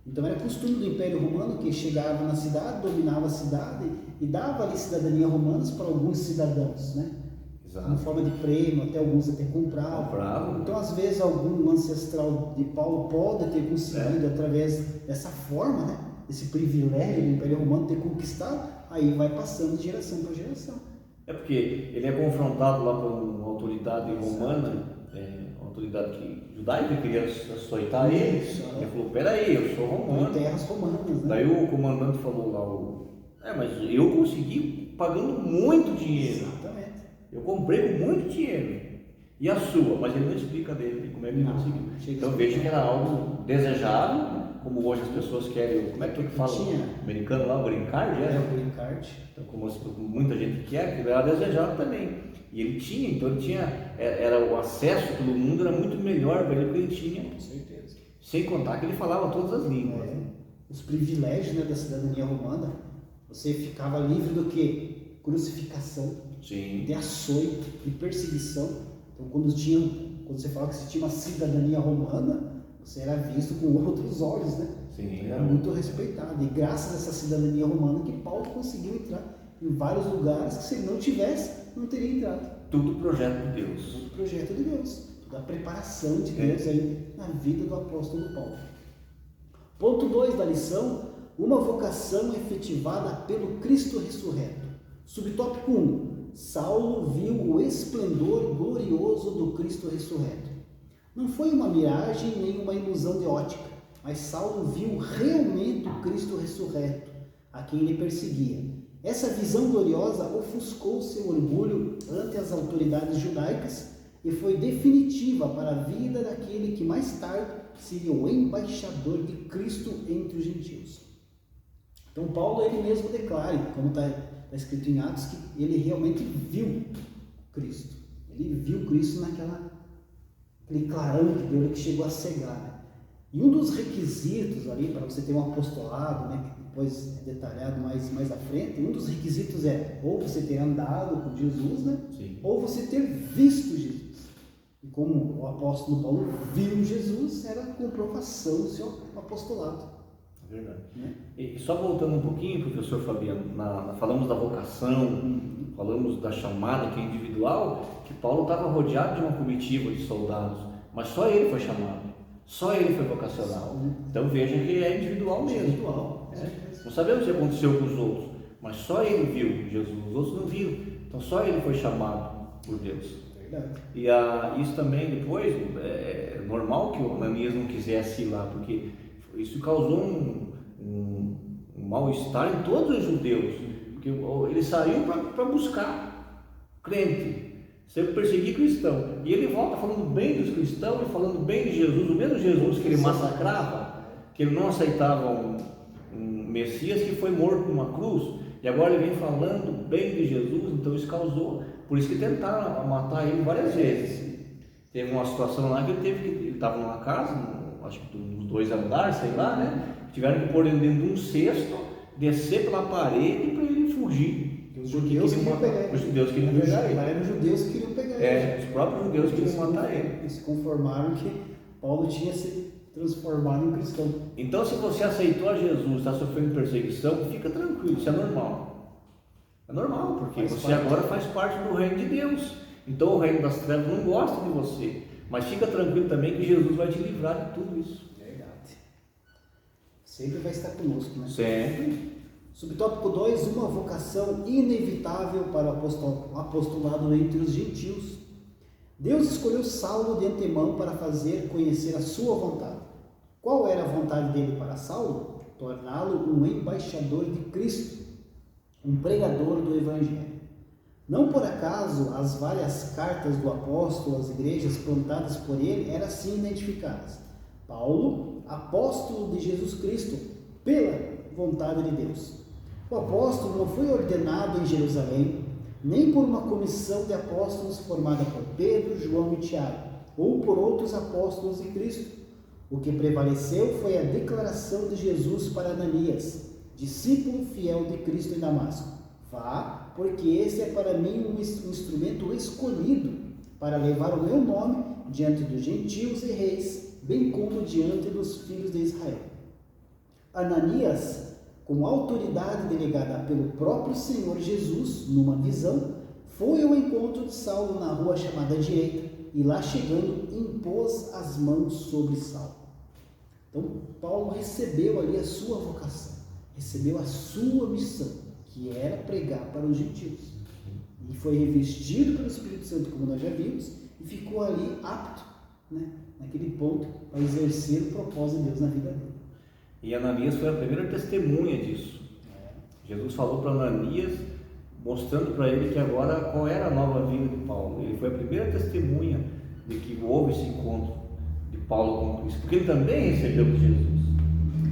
Então era costume do Império Romano que chegava na cidade, dominava a cidade e dava ali cidadania romana para alguns cidadãos, né? Exato. Em forma de prêmio, até alguns até compravam. Então às vezes algum ancestral de Paulo pode ter conseguido através dessa forma, né? Esse privilégio do Império Romano ter conquistado, aí vai passando de geração para geração. É porque ele é confrontado lá por uma autoridade romana, uma autoridade judaica que queria açoitar ele. Ele falou, peraí, eu sou romano. Em terras romanas, né? Daí o comandante falou lá, mas eu consegui pagando muito dinheiro. Exatamente. Eu comprei com muito dinheiro. E a sua? Mas ele não explica dele como é que ele conseguiu. Então veja que era algo desejado, como hoje as pessoas querem, como é que fala? O americano lá, o green card, o green card. Então, como muita gente quer, que era desejado também. E ele tinha, então ele tinha, era o acesso pelo mundo era muito melhor para ele do que ele tinha. Com certeza. Sem contar que ele falava todas as línguas. Os privilégios, né, da cidadania romana, você ficava livre do que? Crucificação, Sim. de açoite, de perseguição. Então quando você falava que você tinha uma cidadania romana, você era visto com outros olhos, né? Sim. Era muito respeitado. E graças a essa cidadania romana que Paulo conseguiu entrar em vários lugares que se ele não tivesse, não teria entrado. Tudo projeto de Deus. Tudo projeto de Deus. Toda a preparação de Deus aí na vida do apóstolo Paulo. Ponto 2 da lição: uma vocação efetivada pelo Cristo ressurreto. Subtópico 1. Saulo viu o esplendor glorioso do Cristo ressurreto. Não foi uma miragem nem uma ilusão de ótica, mas Saulo viu realmente o Cristo ressurreto, a quem ele perseguia. Essa visão gloriosa ofuscou seu orgulho ante as autoridades judaicas e foi definitiva para a vida daquele que mais tarde seria o embaixador de Cristo entre os gentios. Então Paulo ele mesmo declara, como está escrito em Atos, que ele realmente viu Cristo. Ele viu Cristo naquele clarão que deu, que chegou a cegar. Né? E um dos requisitos ali para você ter um apostolado, né, que depois é detalhado mais à frente, um dos requisitos é ou você ter andado com Jesus, né, ou você ter visto Jesus. E como o apóstolo Paulo viu Jesus, era a comprovação do seu apostolado. Verdade. Né? E só voltando um pouquinho, professor Fabiano, falamos da vocação, falamos da chamada que é individual, que Paulo estava rodeado de uma comitiva de soldados, mas só ele foi chamado, só ele foi vocacional. Então veja que é individual mesmo. Individual. Não sabemos o que aconteceu com os outros, mas só ele viu Jesus, os outros não viram. Então só ele foi chamado por Deus. Verdade. E isso também depois é normal que o Ananias não quisesse ir lá, porque isso causou um mal-estar em todos os judeus, porque ele saiu para buscar crente, sempre perseguir cristão, e ele volta falando bem dos cristãos e falando bem de Jesus, o mesmo Jesus que ele massacrava, que ele não aceitava um Messias que foi morto numa cruz, e agora ele vem falando bem de Jesus. Então isso causou, por isso que tentaram matar ele várias vezes. Teve uma situação lá que ele estava numa casa, acho que uns 2 andares, sei lá, né? Tiveram que pôr ele dentro de um cesto, descer pela parede para ele fugir. Os judeus queriam pegar ele. Os judeus queriam pegar ele. Eram os judeus que queriam pegar ele. Os próprios judeus queriam matar ele. Eles se conformaram que Paulo tinha se transformado em cristão. Então, se você aceitou a Jesus, está sofrendo perseguição, fica tranquilo, isso é normal. É normal, porque você agora faz parte do reino de Deus. Então, o reino das trevas não gosta de você. Mas fica tranquilo também que Jesus vai te livrar de tudo isso. Verdade. Sempre vai estar conosco, né? Sempre. Subtópico 2, uma vocação inevitável para o apostolado entre os gentios. Deus escolheu Saulo de antemão para fazer conhecer a sua vontade. Qual era a vontade dele para Saulo? Torná-lo um embaixador de Cristo, um pregador do Evangelho. Não por acaso as várias cartas do apóstolo às igrejas plantadas por ele eram assim identificadas. Paulo, apóstolo de Jesus Cristo, pela vontade de Deus. O apóstolo não foi ordenado em Jerusalém, nem por uma comissão de apóstolos formada por Pedro, João e Tiago, ou por outros apóstolos de Cristo. O que prevaleceu foi a declaração de Jesus para Ananias, discípulo fiel de Cristo em Damasco. Vá, porque esse é para mim um instrumento escolhido para levar o meu nome diante dos gentios e reis, bem como diante dos filhos de Israel. Ananias, com autoridade delegada pelo próprio Senhor Jesus, numa visão, foi ao encontro de Saulo na rua chamada Direita, e lá chegando, impôs as mãos sobre Saulo. Então, Paulo recebeu ali a sua vocação, recebeu a sua missão, que era pregar para os gentios. E foi revestido pelo Espírito Santo, como nós já vimos, e ficou ali apto, né, naquele ponto, para exercer o propósito de Deus na vida dele. E Ananias foi a primeira testemunha disso. Jesus falou para Ananias, mostrando para ele que agora qual era a nova vida de Paulo. Ele foi a primeira testemunha de que houve esse encontro de Paulo com Cristo, porque ele também recebeu de Jesus.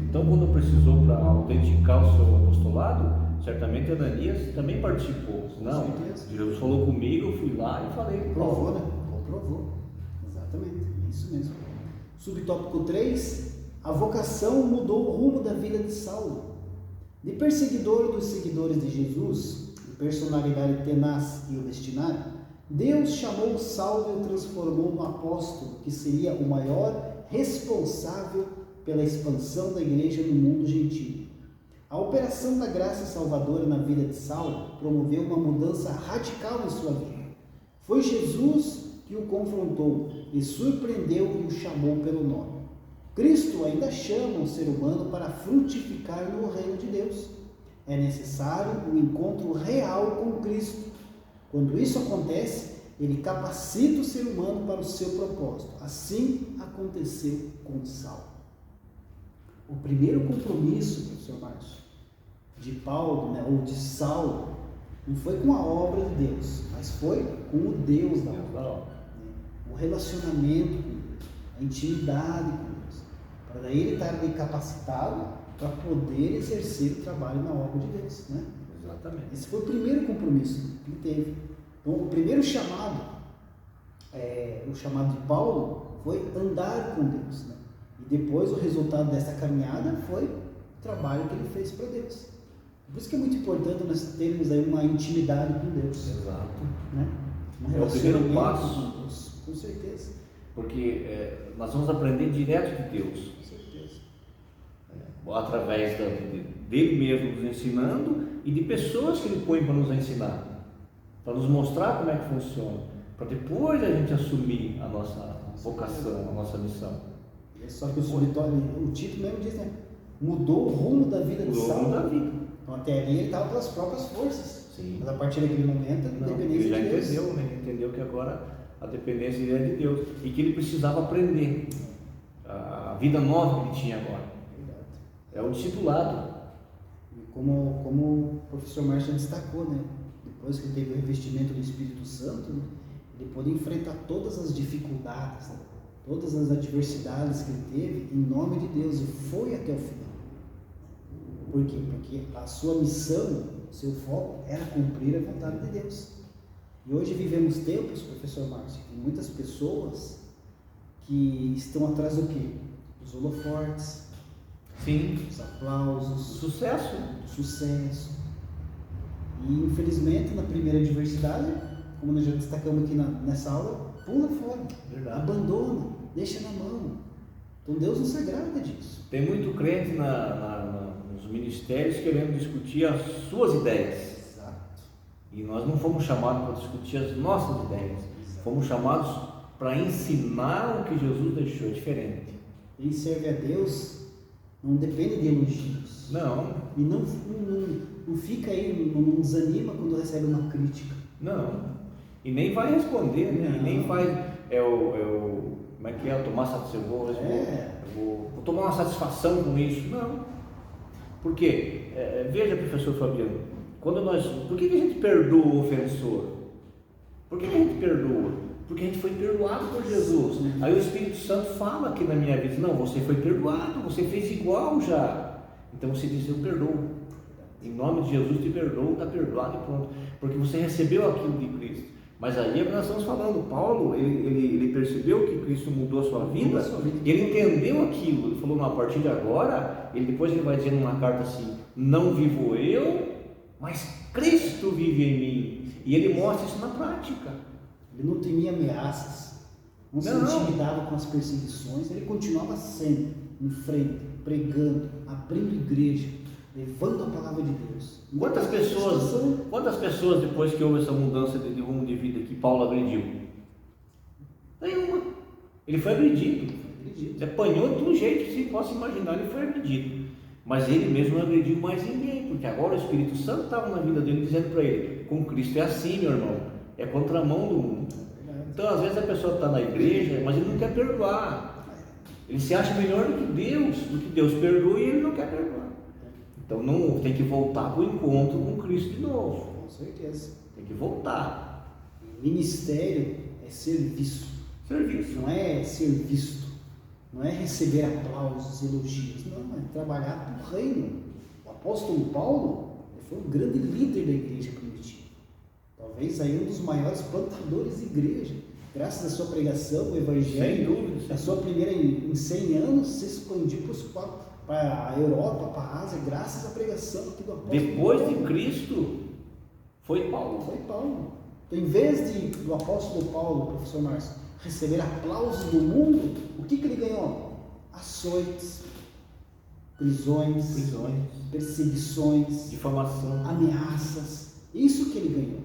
Então, quando precisou para autenticar o seu apostolado, certamente Ananias também participou. Não, Jesus falou comigo, eu fui lá e falei. Provou, né? Provou. Exatamente, isso mesmo. Subtópico 3, a vocação mudou o rumo da vida de Saulo. De perseguidor dos seguidores de Jesus, de personalidade tenaz e obstinada, Deus chamou Saulo e o transformou no apóstolo, que seria o maior responsável pela expansão da igreja no mundo gentil. A operação da graça salvadora na vida de Saulo promoveu uma mudança radical em sua vida. Foi Jesus que o confrontou e surpreendeu e o chamou pelo nome. Cristo ainda chama o ser humano para frutificar no reino de Deus. É necessário um encontro real com Cristo. Quando isso acontece, ele capacita o ser humano para o seu propósito. Assim aconteceu com Saulo. O primeiro compromisso, professor Márcio, de Paulo, né, ou de Saulo, não foi com a obra de Deus, mas foi com o Deus da obra. O relacionamento com Deus, a intimidade com Deus. Para daí ele estar bem capacitado para poder exercer o trabalho na obra de Deus, né? Exatamente. Esse foi o primeiro compromisso que ele teve. Então, o primeiro chamado, o chamado de Paulo, foi andar com Deus, né? E depois o resultado dessa caminhada foi o trabalho que ele fez para Deus. Por isso que é muito importante nós termos aí uma intimidade com Deus. Exato. Né? Um É o primeiro relacionamento passo. com Deus, com certeza. Porque nós vamos aprender direto de Deus. Com certeza. Através dele mesmo nos ensinando e de pessoas que ele põe para nos ensinar, para nos mostrar como é que funciona, para depois a gente assumir a nossa vocação, a nossa missão. Só que o título mesmo diz, né? Mudou o rumo da vida de Saulo. O rumo da vida. Então até ali ele estava pelas próprias forças. Sim. Mas a partir daquele momento a dependência ele já de Deus. entendeu, né? Ele entendeu que agora a dependência dele é de Deus e que ele precisava aprender a vida nova que ele tinha agora. Verdade. É o discipulado. E como o professor Márcio destacou, né? Depois que ele teve o revestimento do Espírito Santo, né? Ele pôde enfrentar todas as dificuldades, né? Todas as adversidades que ele teve em nome de Deus e foi até o final. Por quê? Porque a sua missão, o seu foco era cumprir a vontade de Deus. E hoje vivemos tempos, professor Márcio, que muitas pessoas que estão atrás do quê? Dos holofortes, Sim. dos aplausos, Sucesso. do sucesso. E infelizmente na primeira adversidade, como nós já destacamos aqui nessa aula, pula fora, Verdade. abandona, deixa na mão. Então Deus não se agrada disso. Tem muito crente nos ministérios querendo discutir as suas ideias. Exato. E nós não fomos chamados para discutir as nossas ideias. Fomos chamados para ensinar o que Jesus deixou diferente. Quem serve a Deus não depende de elogios. Não, E não fica aí, não desanima quando recebe uma crítica. não. E nem vai responder, né? E Não. nem faz. Como é que é? Tomar satisfação. Vou tomar uma satisfação com isso. Não. Por quê? Veja, professor Fabiano, por que a gente perdoa o ofensor? Por que a gente perdoa? Porque a gente foi perdoado por Jesus. Aí o Espírito Santo fala aqui na minha vida: não, você foi perdoado, você fez igual já. Então você diz: eu perdoo. Em nome de Jesus te perdoo, está perdoado e pronto. Porque você recebeu aquilo de Cristo. Mas aí é que nós estamos falando. Paulo, ele percebeu que Cristo mudou a sua vida, ele entendeu aquilo. Ele falou: não, a partir de agora, depois ele vai dizer numa carta assim: não vivo eu, mas Cristo vive em mim. E ele mostra isso na prática. Ele não temia ameaças, não se intimidava com as perseguições, ele continuava sempre em frente, pregando, abrindo igreja, levando a palavra de Deus. Quantas pessoas depois que houve essa mudança de rumo de vida que Paulo agrediu? Nenhuma. Ele foi agredido. Ele apanhou de um jeito que se possa imaginar, ele foi agredido. Mas ele mesmo não agrediu mais ninguém, porque agora o Espírito Santo estava na vida dele dizendo para ele: com Cristo é assim, meu irmão, é contramão do mundo. Então às vezes a pessoa está na igreja, mas ele não quer perdoar. Ele se acha melhor do que Deus perdoa, e ele não quer perdoar. Então não tem que voltar para o encontro com Cristo de novo. Com certeza. Tem que voltar. Ministério é serviço. Serviço. Não é ser visto. Não é receber aplausos, elogios. Não, é trabalhar para o reino. O apóstolo Paulo foi um grande líder da igreja primitiva. Talvez aí um dos maiores plantadores de igreja. Graças à sua pregação, o evangelho, Sem dúvida. a sua primeira em 100 anos, se expandiu para a Europa, para a Ásia, graças à pregação aqui do apóstolo Depois Paulo. de Cristo, foi Paulo. Foi Paulo. Então, em vez do apóstolo Paulo, professor Márcio, receber aplausos do mundo, o que ele ganhou? Açoites, prisões, perseguições, Difamação. ameaças. Isso que ele ganhou.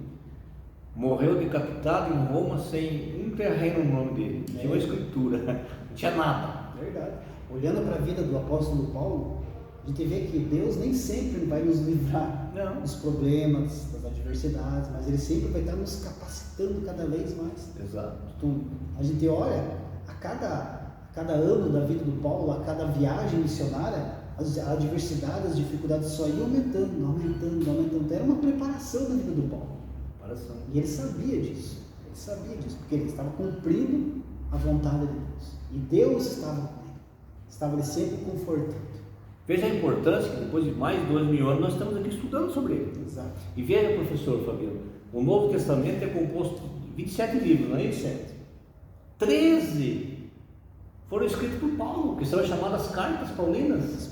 Morreu decapitado em Roma sem um terreno no nome dele. Não tinha uma escritura, não tinha nada. Verdade. olhando para a vida do apóstolo Paulo, a gente vê que Deus nem sempre vai nos livrar dos problemas, das adversidades, mas Ele sempre vai estar nos capacitando cada vez mais. Exato. Então, a gente olha, a cada ano da vida do Paulo, a cada viagem missionária, a adversidade, as dificuldades só iam aumentando. Era uma preparação da vida do Paulo. Preparação. E ele sabia disso, porque ele estava cumprindo a vontade de Deus. E Deus estava com ele, estava ele sempre confortando. Veja a importância que depois de mais de 2000 anos nós estamos aqui estudando sobre ele. Exato. E veja, professor Fabiano, o Novo Testamento é composto de 27 livros, não é isso? 13 foram escritos por Paulo, que são as chamadas cartas paulinas.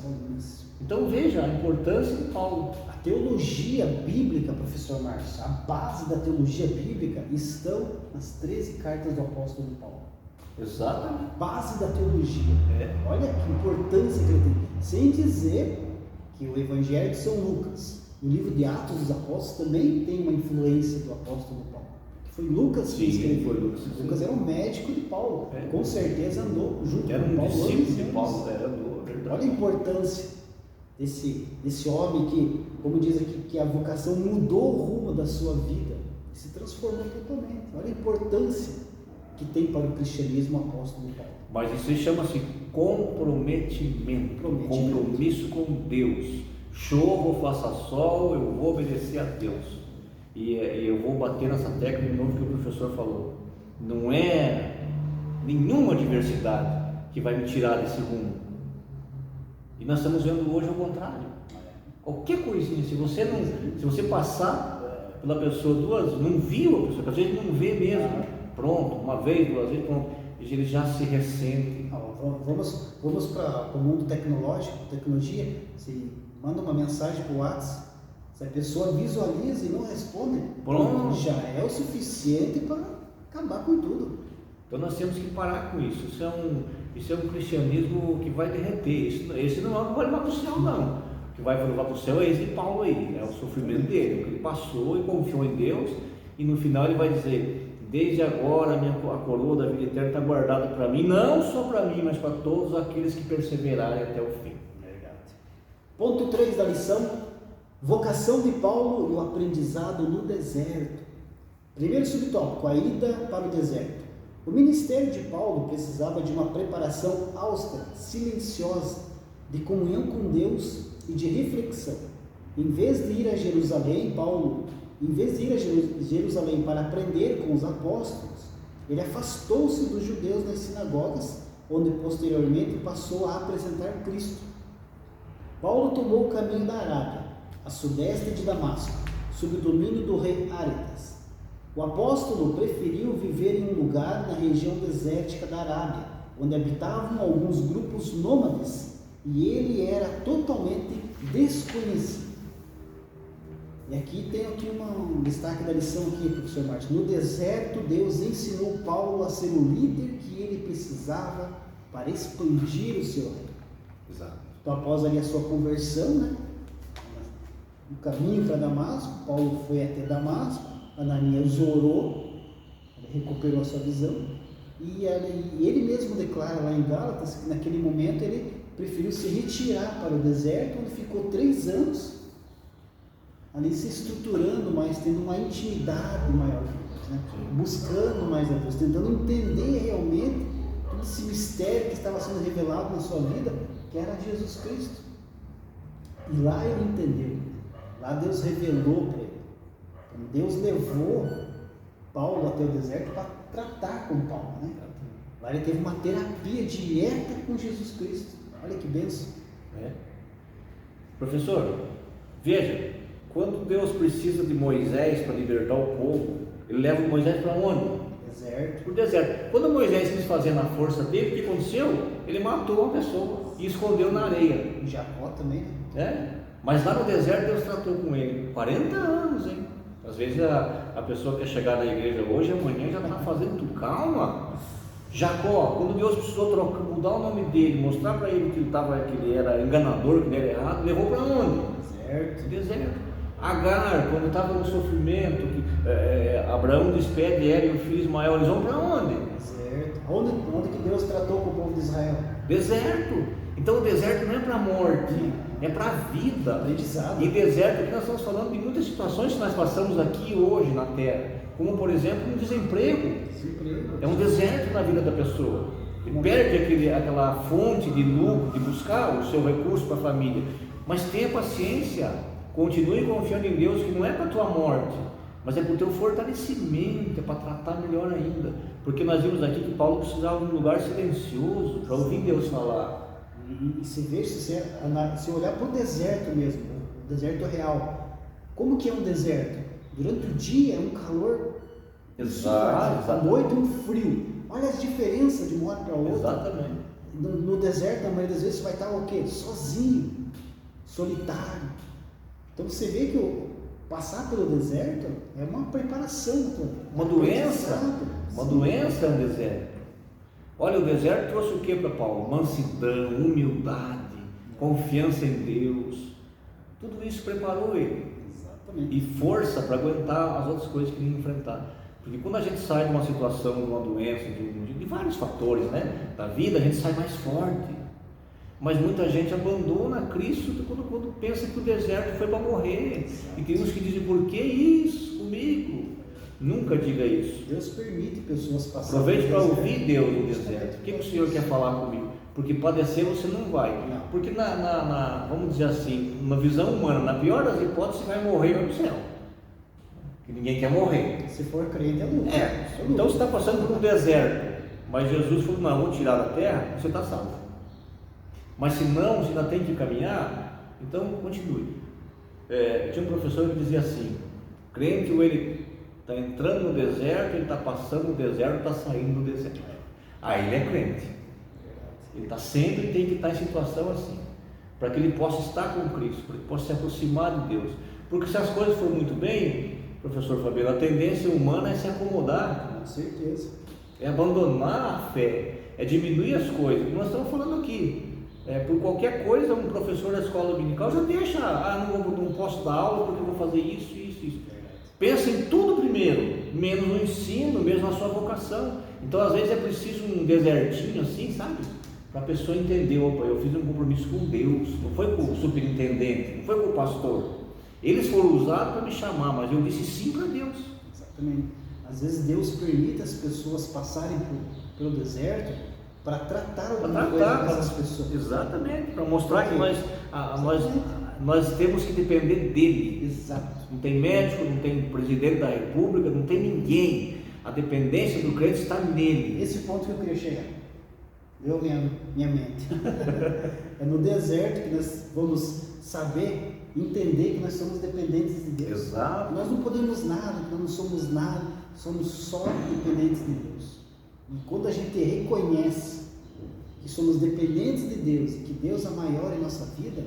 Então veja a importância de Paulo. A teologia bíblica, professor Márcio, a base da teologia bíblica estão nas 13 cartas do apóstolo Paulo. Exatamente. A base da teologia. Olha que importância que ele tem. Sem dizer que o Evangelho de São Lucas, o livro de Atos dos Apóstolos, também tem uma influência do apóstolo Paulo. Que foi Lucas que escreveu. Lucas era um médico de Paulo. Com certeza andou junto com Paulo. Era um discípulo de Paulo. Olha a importância desse homem que, como diz aqui, que a vocação mudou o rumo da sua vida, se transformou totalmente. Olha a importância que tem para o cristianismo o apóstolo Paulo. Mas isso chama-se comprometimento, compromisso com Deus. Chova ou faça sol, eu vou obedecer a Deus. E eu vou bater nessa tecla de novo que o professor falou. Não é nenhuma adversidade que vai me tirar desse rumo. E nós estamos vendo hoje o contrário. Qualquer coisinha, se você passar pela pessoa não viu a pessoa, às vezes não vê mesmo, pronto, uma vez, duas vezes, pronto, ele já se ressente. Vamos para o mundo tecnológico, tecnologia. Se manda uma mensagem para o WhatsApp, se a pessoa visualiza e não responde, pronto, já é o suficiente para acabar com tudo. Então nós temos que parar com isso. Isso é um cristianismo que vai derreter. Esse não é o que vai levar para o céu, não. O que vai levar para o céu é esse de Paulo aí, é o sofrimento dele, o que ele passou e confiou em Deus, e no final ele vai dizer: desde agora a coroa da vida eterna está guardada para mim, não só para mim, mas para todos aqueles que perseverarem até o fim. Verdade. Ponto 3 da lição: vocação de Paulo e o aprendizado no deserto. Primeiro subtópico: a ida para o deserto. O ministério de Paulo precisava de uma preparação austera, silenciosa, de comunhão com Deus e de reflexão. Em vez de ir a Jerusalém para aprender com os apóstolos, ele afastou-se dos judeus nas sinagogas, onde posteriormente passou a apresentar Cristo. Paulo tomou o caminho da Arábia, a sudeste de Damasco, sob o domínio do rei Aretas. O apóstolo preferiu viver em um lugar na região desértica da Arábia, onde habitavam alguns grupos nômades, e ele era totalmente desconhecido. E aqui tem um destaque da lição aqui, professor Martins. No deserto, Deus ensinou Paulo a ser o líder que ele precisava para expandir o seu reino. Exato. Então, após ali a sua conversão, no caminho para Damasco, Paulo foi até Damasco, Ananias orou, ele recuperou a sua visão, e ele mesmo declara lá em Gálatas que naquele momento ele preferiu se retirar para o deserto, onde ficou 3 anos, ali se estruturando mais, tendo uma intimidade maior com Deus, né? Buscando mais a Deus, tentando entender realmente todo esse mistério que estava sendo revelado na sua vida, que era Jesus Cristo. E lá ele entendeu, lá Deus revelou para ele. Então, Deus levou Paulo até o deserto para tratar com Paulo, né? Lá ele teve uma terapia direta com Jesus Cristo. Olha que bênção. Professor, veja, quando Deus precisa de Moisés para libertar o povo, ele leva Moisés para onde? Deserto. Para o deserto. Quando Moisés quis fazer na força dele, o que aconteceu? Ele matou uma pessoa e escondeu na areia. Jacó também, né? Mas lá no deserto Deus tratou com ele 40 anos, hein? Às vezes a pessoa quer chegar na igreja hoje, amanhã já está fazendo tudo. Calma! Jacó, quando Deus precisou mudar o nome dele, mostrar para ele que ele era enganador, que ele era errado, levou para onde? Deserto. Deserto. Agar, quando estava no sofrimento, Abraão despede ela e o filho Ismael, eles vão para onde? Deserto. Onde que Deus tratou com o povo de Israel? Deserto. Então o deserto não é para a morte, é para a vida. Aprendizado. E deserto, aqui nós estamos falando de muitas situações que nós passamos aqui hoje na terra, como por exemplo um desemprego. É um deserto na vida da pessoa. Ele perde aquela fonte de lucro, de buscar o seu recurso para a família. Mas tenha paciência, continue confiando em Deus, que não é para a tua morte, mas é para o teu fortalecimento, é para tratar melhor ainda. Porque nós vimos aqui que Paulo precisava de um lugar silencioso para ouvir Deus falar. E se vê, se olhar para o deserto mesmo, o deserto real, como que é um deserto? Durante o dia é um calor, Exato. à noite um frio. Olha as diferenças de uma hora para outra. Exatamente. No deserto, na maioria das vezes, você vai estar o quê? Sozinho, solitário. Então você vê que passar pelo deserto é uma preparação. Uma doença é um deserto. Olha, o deserto trouxe o que para Paulo? Mansidão, humildade, confiança em Deus. Tudo isso preparou ele. Exatamente. E força para aguentar as outras coisas que ele ia enfrentar. Porque quando a gente sai de uma situação, de uma doença, de vários fatores, né, da vida, a gente sai mais forte. Mas muita gente abandona Cristo quando pensa que o deserto foi para morrer. E tem uns que dizem, por que isso comigo? Nunca diga isso. Deus permite pessoas passarem. Aproveite para ouvir Deus no deserto. O que o Senhor quer falar comigo? Porque padecer você não vai. Não. Porque vamos dizer assim, na visão humana, na pior das hipóteses, você vai morrer e vai para o céu. Que ninguém quer morrer. Se for crente, é luta. Então você está passando por um deserto, mas Jesus falou, não, vou tirar da terra, você está salvo. Mas se não, você ainda tem que caminhar, então continue. Tinha um professor que dizia assim, crente, ou ele está entrando no deserto, ele está passando no deserto, está saindo do deserto. Aí ele é crente. Ele sempre tem que estar em situação assim, para que ele possa estar com Cristo, para que possa se aproximar de Deus. Porque se as coisas forem muito bem, professor Fabiano, a tendência humana é se acomodar. Com certeza. É abandonar a fé, é diminuir as coisas. Nós estamos falando aqui. Por qualquer coisa, um professor da escola dominical já deixa, não posso dar aula porque eu vou fazer isso. Pensa em tudo primeiro, menos no ensino, mesmo na sua vocação. Então, às vezes é preciso um desertinho assim, sabe? Para a pessoa entender, opa, eu fiz um compromisso com Deus, não foi com o superintendente, não foi com o pastor. Eles foram usados para me chamar, mas eu disse sim para Deus. Exatamente. Às vezes Deus permite as pessoas passarem pelo deserto para tratar alguma coisa dessas pessoas. Exatamente, para mostrar que nós temos que depender dele. Exato. Não tem médico, não tem presidente da república, não tem ninguém. A dependência do crente está nele. Esse ponto que eu queria chegar. Deu minha mente. É no deserto que nós vamos saber, entender que nós somos dependentes de Deus. Exato. Nós não podemos nada, nós não somos nada, somos só dependentes de Deus. E quando a gente reconhece que somos dependentes de Deus e que Deus é maior em nossa vida,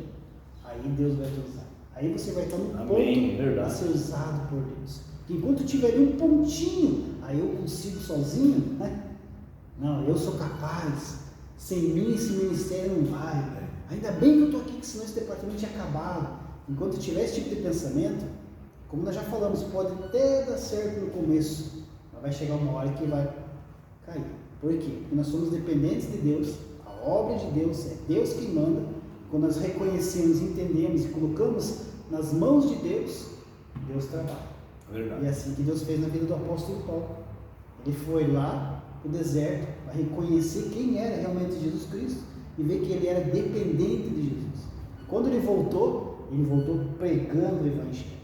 aí Deus vai te usar. Aí você vai estar no ponto de ser usado por Deus. Enquanto tiver ali um pontinho, aí eu consigo sozinho, né? Não, eu sou capaz. Sem mim esse ministério não vai. Ainda bem que eu estou aqui, que senão esse departamento tinha acabado. Enquanto tiver esse tipo de pensamento, como nós já falamos, pode até dar certo no começo, mas vai chegar uma hora que vai cair. Por quê? Porque nós somos dependentes de Deus, a obra de Deus, é Deus quem manda. Quando nós reconhecemos, entendemos e colocamos nas mãos de Deus, Deus trabalha. Verdade. E é assim que Deus fez na vida do apóstolo Paulo. Ele foi lá no deserto para reconhecer quem era realmente Jesus Cristo e ver que ele era dependente de Jesus. Quando ele voltou pregando o Evangelho,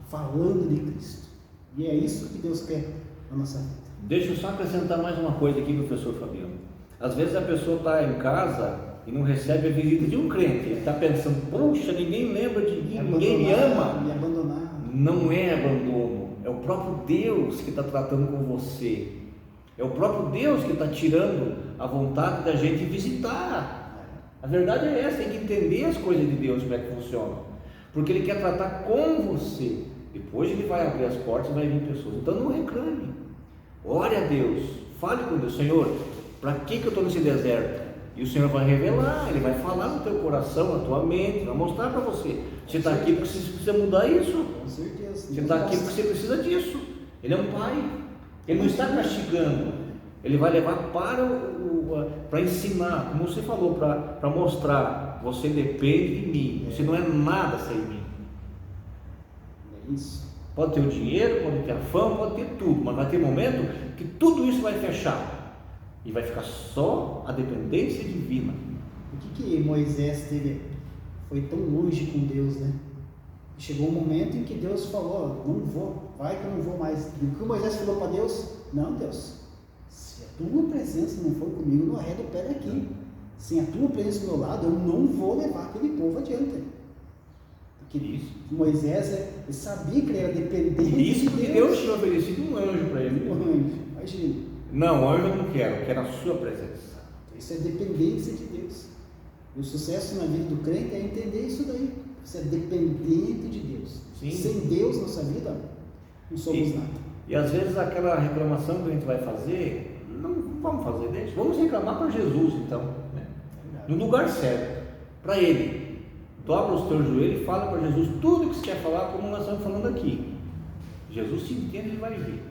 falando de Cristo. E é isso que Deus quer na nossa vida. Deixa eu só acrescentar mais uma coisa aqui, professor Fabiano. Às vezes a pessoa está em casa e não recebe a visita de um crente. Ele está pensando, poxa, ninguém lembra de mim, ninguém me ama. Me abandonar. Não é abandono, é o próprio Deus que está tratando com você. É o próprio Deus que está tirando a vontade da gente visitar. A verdade é essa, tem que entender as coisas de Deus, como é que funciona. Porque Ele quer tratar com você. Depois Ele vai abrir as portas e vai vir pessoas. Então não reclame. Ore a Deus, fale com Deus. Senhor, para que eu estou nesse deserto? E o Senhor vai revelar, Ele vai falar no teu coração, na tua mente, vai mostrar para você. Você está aqui porque você precisa mudar isso. Com certeza. Você está aqui porque você precisa disso. Ele é um pai. Ele não está castigando. Ele vai levar para ensinar, como você falou, para mostrar. Você depende de mim. Você não é nada sem mim. É isso. Pode ter o dinheiro, pode ter a fama, pode ter tudo, mas vai ter momento que tudo isso vai fechar. E vai ficar só a dependência divina. Por que Moisés foi tão longe com Deus, né? Chegou um momento em que Deus falou, não vou, vai que eu não vou mais. E o que Moisés falou para Deus? Não, Deus, se a tua presença não for comigo, não arreda o pé daqui. Sem a tua presença do meu lado, eu não vou levar aquele povo adiante. Porque Isso. Moisés, ele sabia que ele era dependente Isso porque de Deus tinha oferecido um anjo para ele. Um anjo, imagina. Não, anjo eu não quero a sua presença. Isso é dependência de Deus. E o sucesso na vida do crente é entender isso daí. Você é dependente de Deus. Sim. Sem Deus na nossa vida, não somos nada. E às vezes aquela reclamação que a gente vai fazer, não vamos fazer, deixa. Vamos reclamar para Jesus então, né? No lugar certo, para Ele. Dobra os teus joelhos e fala para Jesus tudo que você quer falar, como nós estamos falando aqui. Jesus se entende e vai ver.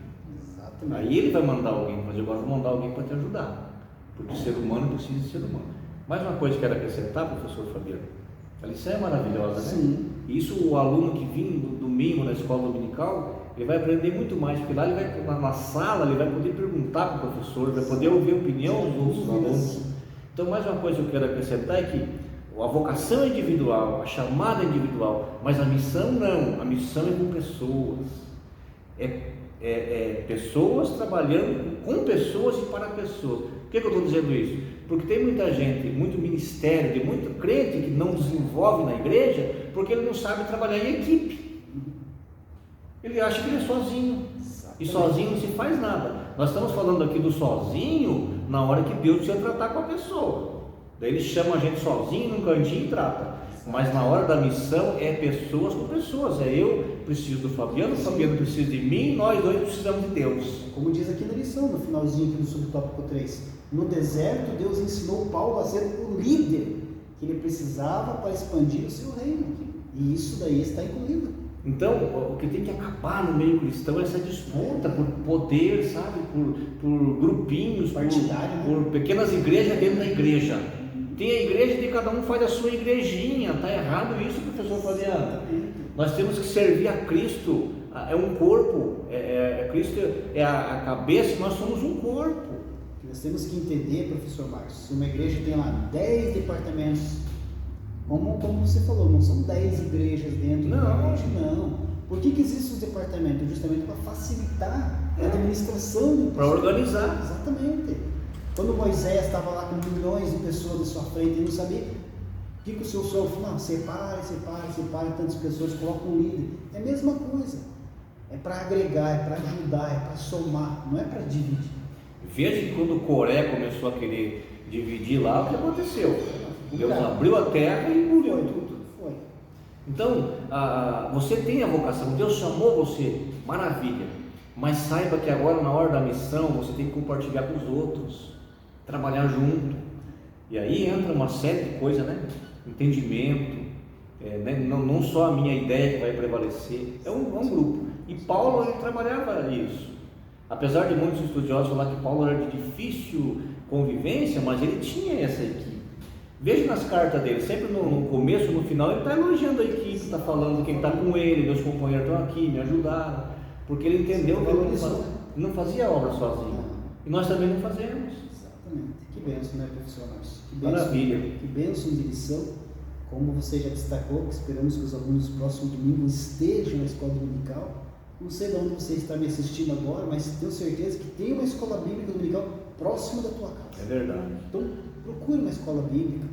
Exatamente. Aí Ele vai mandar alguém, mas eu gosto de mandar alguém para te ajudar. Porque o ser humano precisa de ser humano. Mais uma coisa que quero acrescentar, professor Fabiano. A lição é maravilhosa, né? Sim. Isso o aluno que vem no domingo na escola dominical, ele vai aprender muito mais, porque lá ele vai, na sala, ele vai poder perguntar para o professor, vai poder ouvir a opinião dos outros alunos. Então, mais uma coisa que eu quero acrescentar é que a vocação é individual, a chamada é individual, mas a missão não. A missão é com pessoas. Pessoas trabalhando com pessoas e para pessoas. Por que eu estou dizendo isso? Porque tem muita gente, muito ministério, tem muito crente que não desenvolve na igreja porque ele não sabe trabalhar em equipe. Ele acha que ele é sozinho. E sozinho não se faz nada. Nós estamos falando aqui do sozinho na hora que Deus precisa tratar com a pessoa. Daí ele chama a gente sozinho num cantinho e trata. Mas na hora da missão é pessoas com pessoas. É eu preciso do Fabiano, o Fabiano precisa de mim, nós dois precisamos de Deus. Como diz aqui na lição, no finalzinho aqui do subtópico 3. No deserto, Deus ensinou Paulo a ser o líder que ele precisava para expandir o seu reino. E isso daí está incluído. Então, o que tem que acabar no meio cristão é essa disputa por poder, sabe? Por grupinhos, por pequenas igrejas dentro da igreja. Tem a igreja de cada um faz a sua igrejinha. Está errado isso, professor Fabiano. Nós temos que servir a Cristo. É um corpo. Cristo é a cabeça, nós somos um corpo. Nós temos que entender, professor Marcos, se uma igreja tem lá 10 departamentos, como você falou, não são 10 igrejas dentro da igreja, não. Por que existem os departamentos? Justamente para facilitar a administração. Para organizar. Exatamente. Quando Moisés estava lá com milhões de pessoas à sua frente, ele não sabia o que o seu senhor falou. Não, separe tantas pessoas, coloca um líder. É a mesma coisa. É para agregar, é para ajudar, é para somar, não é para dividir. Veja que quando Coré começou a querer dividir lá, o que aconteceu? Deus abriu a terra e engoliu tudo. Foi. Então, você tem a vocação, Deus chamou você, maravilha. Mas saiba que agora, na hora da missão, você tem que compartilhar com os outros, trabalhar junto. E aí entra uma série de coisas, né? Entendimento, né? Não só a minha ideia que vai prevalecer, é um grupo. E Paulo, ele trabalhava isso. Apesar de muitos estudiosos falar que Paulo era de difícil convivência, mas ele tinha essa equipe. Veja nas cartas dele, sempre no começo, no final, ele está elogiando a equipe, está falando quem está com ele, meus companheiros estão aqui, me ajudaram, porque ele entendeu que ele não fazia obra sozinho. E nós também não fazemos. Exatamente. Que bênção, né, professor Márcio? Que bênção, maravilha. Que bênção de lição. Como você já destacou, que esperamos que os alunos do próximo domingo estejam na escola dominical. Não sei de onde você está me assistindo agora, mas tenho certeza que tem uma escola bíblica dominical próxima da tua casa. É verdade. Então, procure uma escola bíblica,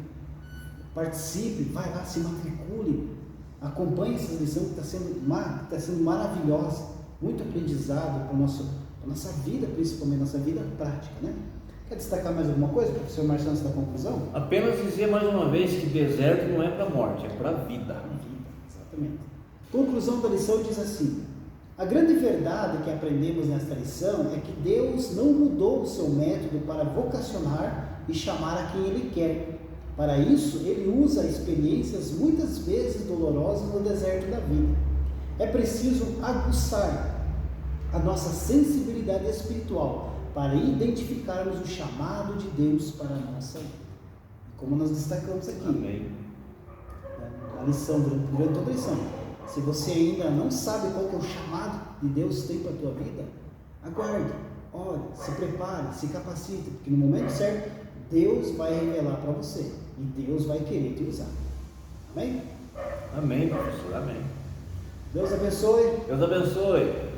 participe, vai lá, se matricule, acompanhe essa lição que está sendo maravilhosa, muito aprendizado para a nossa vida, principalmente nossa vida prática, né? Quer destacar mais alguma coisa, professor Marcelo, antes da conclusão? Apenas dizer mais uma vez que deserto não é para a morte, é para a vida. Exatamente. Conclusão da lição diz assim: a grande verdade que aprendemos nesta lição é que Deus não mudou o seu método para vocacionar e chamar a quem Ele quer. Para isso, Ele usa experiências muitas vezes dolorosas no deserto da vida. É preciso aguçar a nossa sensibilidade espiritual para identificarmos o chamado de Deus para a nossa vida. Como nós destacamos aqui. Amém. A lição, durante toda a lição. Se você ainda não sabe qual que é o chamado de Deus tem para a tua vida, aguarde, ore, se prepare, se capacite, porque no momento certo, Deus vai revelar para você e Deus vai querer te usar. Amém? Amém, professor. Amém. Deus abençoe. Deus abençoe.